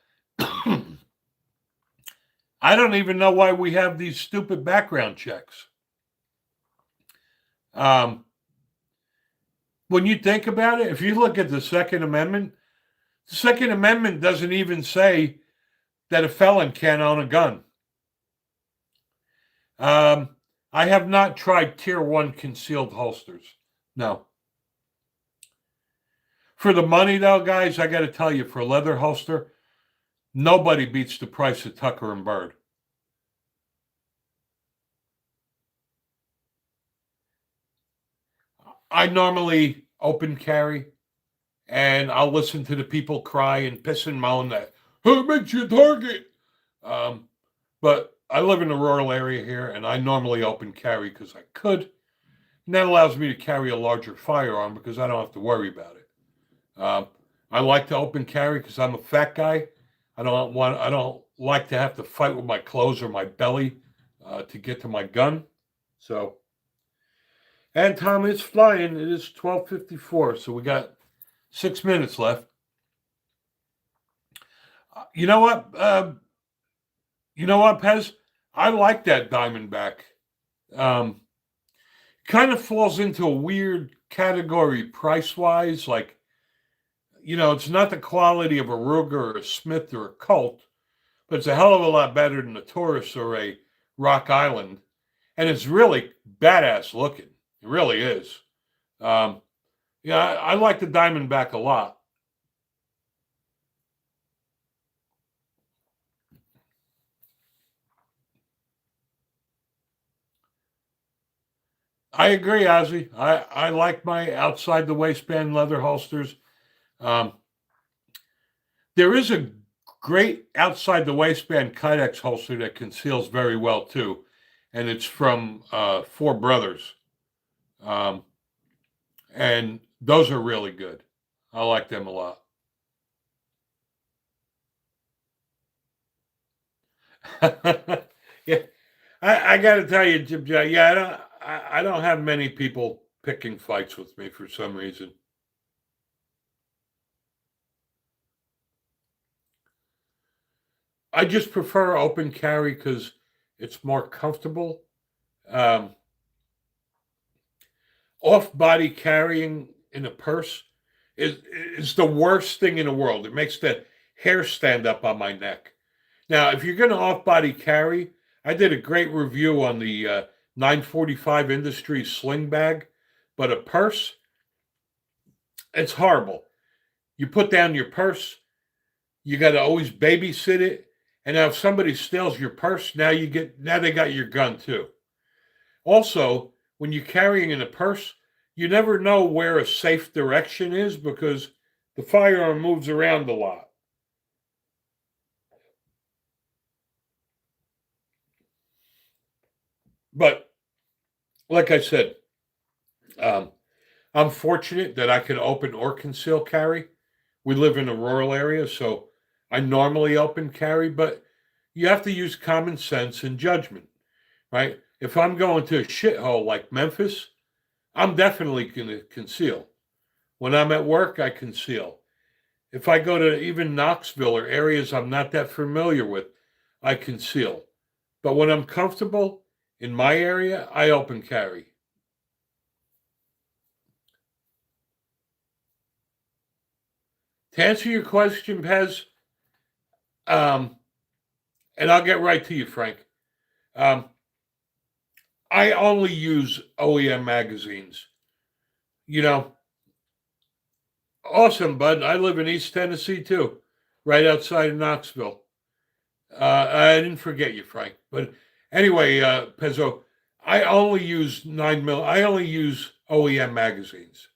[SPEAKER 1] I don't even know why we have these stupid background checks. When you think about it, if you look at the Second Amendment doesn't even say that a felon can't own a gun. I have not tried tier 1 concealed holsters. No. For the money, though, guys, I got to tell you, for a leather holster, nobody beats the price of Tucker and Bird. I normally open carry, and I'll listen to the people cry and piss and moan that, who makes you a target? But I live in a rural area here, and I normally open carry because I could. And that allows me to carry a larger firearm because I don't have to worry about it. I like to open carry because I'm a fat guy. I don't like to have to fight with my clothes or my belly to get to my gun. So, and time is flying. It is 12:54, so we got 6 minutes left. You know what? Pez? I like that Diamondback. Kind of falls into a weird category price-wise. Like, it's not the quality of a Ruger or a Smith or a Colt, but it's a hell of a lot better than a Taurus or a Rock Island. And it's really badass looking. It really is. I like the Diamondback a lot. I agree, Ozzy. I like my outside the waistband leather holsters. There is a great outside the waistband Kydex holster that conceals very well too, and it's from Four Brothers, and those are really good. I like them a lot. Yeah, I got to tell you, Jim. Yeah, I don't have many people picking fights with me for some reason. I just prefer open carry because it's more comfortable. Off-body carrying in a purse is the worst thing in the world. It makes the hair stand up on my neck. Now, if you're going to off-body carry, I did a great review on the 945 Industries sling bag, but a purse, it's horrible. You put down your purse, you got to always babysit it, and now if somebody steals your purse, now they got your gun too. Also, when you're carrying in a purse, you never know where a safe direction is because the firearm moves around a lot. But like I said, I'm fortunate that I can open or conceal carry. We live in a rural area, so I normally open carry, but you have to use common sense and judgment, right? If I'm going to a shithole like Memphis, I'm definitely going to conceal. When I'm at work, I conceal. If I go to even Knoxville or areas I'm not that familiar with, I conceal. But when I'm comfortable in my area, I open carry. To answer your question, Pez, and I'll get right to you, Frank. I only use OEM magazines. Awesome, bud. I live in East Tennessee too, right outside of Knoxville. I didn't forget you, Frank. But anyway, Pezzo, I only use 9mm. I only use OEM magazines.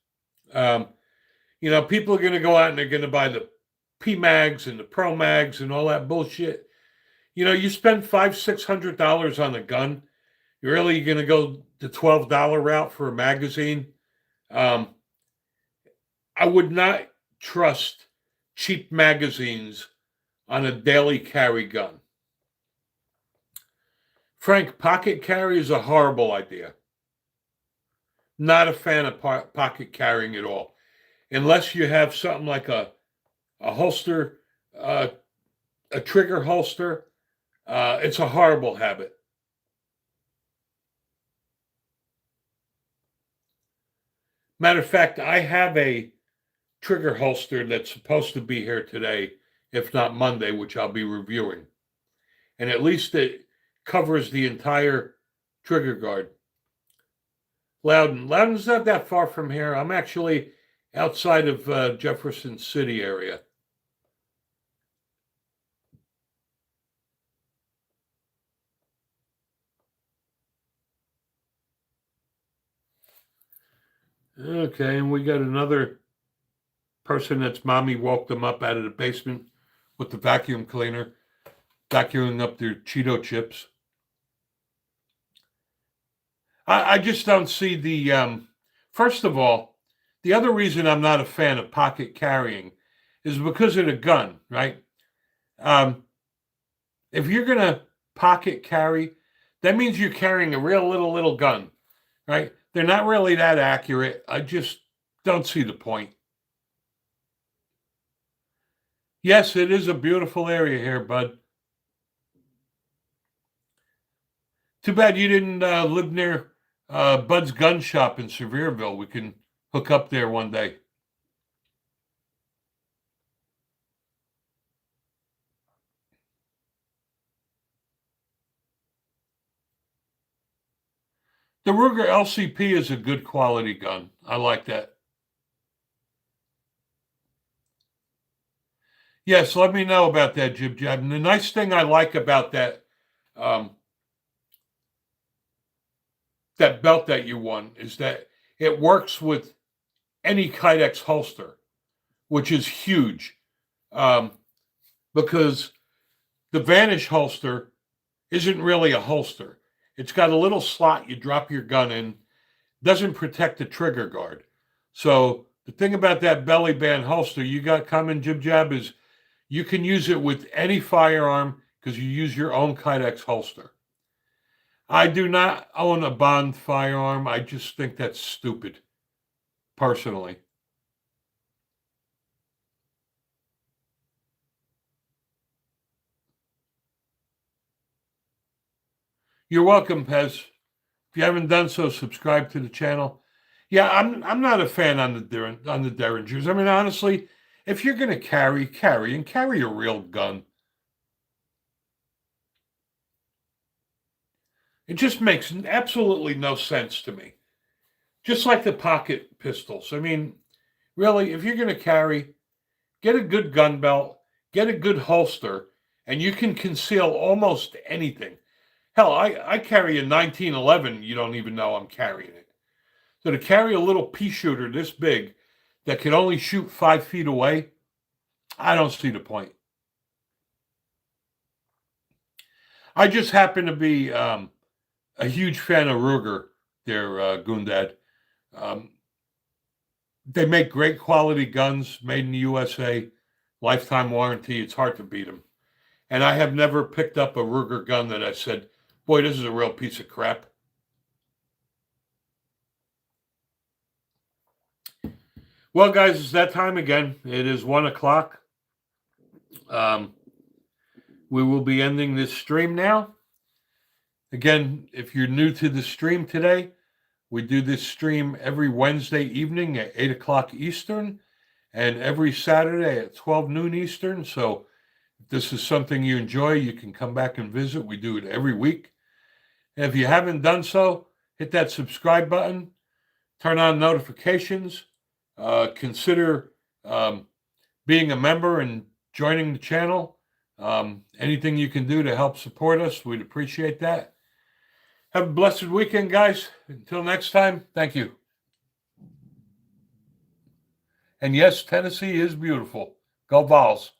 [SPEAKER 1] People are going to go out and they're going to buy the P mags and the Pro mags and all that bullshit. You spend $500-600 on a gun. You're really going to go the $12 route for a magazine. I would not trust cheap magazines on a daily carry gun. Frank, pocket carry is a horrible idea. Not a fan of pocket carrying at all. Unless you have something like a holster, a trigger holster, it's a horrible habit. Matter of fact, I have a trigger holster that's supposed to be here today, if not Monday, which I'll be reviewing. And at least it covers the entire trigger guard. Loudon's not that far from here. I'm actually outside of Jefferson City area. Okay, and we got another person that's mommy woke them up out of the basement with the vacuum cleaner, vacuuming up their Cheeto chips. I just don't see the. First of all, the other reason I'm not a fan of pocket carrying is because of the gun, right? Um, if you're going to pocket carry, that means you're carrying a real little gun, right? They're not really that accurate. I just don't see the point. Yes, it is a beautiful area here, bud. Too bad you didn't live near Bud's gun shop in Sevierville. We can hook up there one day. The Ruger LCP is a good quality gun. I like that. Yes, let me know about that, Jib Jab. And the nice thing I like about um, that belt that you won is that it works with any Kydex holster, which is huge. Um, because the Vanish holster isn't really a holster. It's got a little slot you drop your gun in, doesn't protect the trigger guard. So the thing about that belly band holster you got coming, Jib Jab, is you can use it with any firearm because you use your own Kydex holster. I do not own a Bond firearm. I just think that's stupid, personally. You're welcome, Pez. If you haven't done so, subscribe to the channel. Yeah, I'm not a fan on the Derringers. I mean, honestly, if you're gonna carry and carry a real gun. It just makes absolutely no sense to me. Just like the pocket pistols. I mean, really, if you're gonna carry, get a good gun belt, get a good holster, and you can conceal almost anything. Hell, I carry a 1911. You don't even know I'm carrying it. So to carry a little pea shooter this big that can only shoot 5 feet away, I don't see the point. I just happen to be a huge fan of Ruger, their Gundad. Um, they make great quality guns made in the USA, lifetime warranty. It's hard to beat them. And I have never picked up a Ruger gun that I said, boy, this is a real piece of crap. Well, guys, it's that time again. It is 1 o'clock. We will be ending this stream now. Again, if you're new to the stream today, we do this stream every Wednesday evening at 8 o'clock Eastern and every Saturday at 12 noon Eastern. So if this is something you enjoy, you can come back and visit. We do it every week. And if you haven't done so, hit that subscribe button, turn on notifications, consider being a member and joining the channel. Anything you can do to help support us, we'd appreciate that. Have a blessed weekend, guys. Until next time, thank you. And yes, Tennessee is beautiful. Go Vols.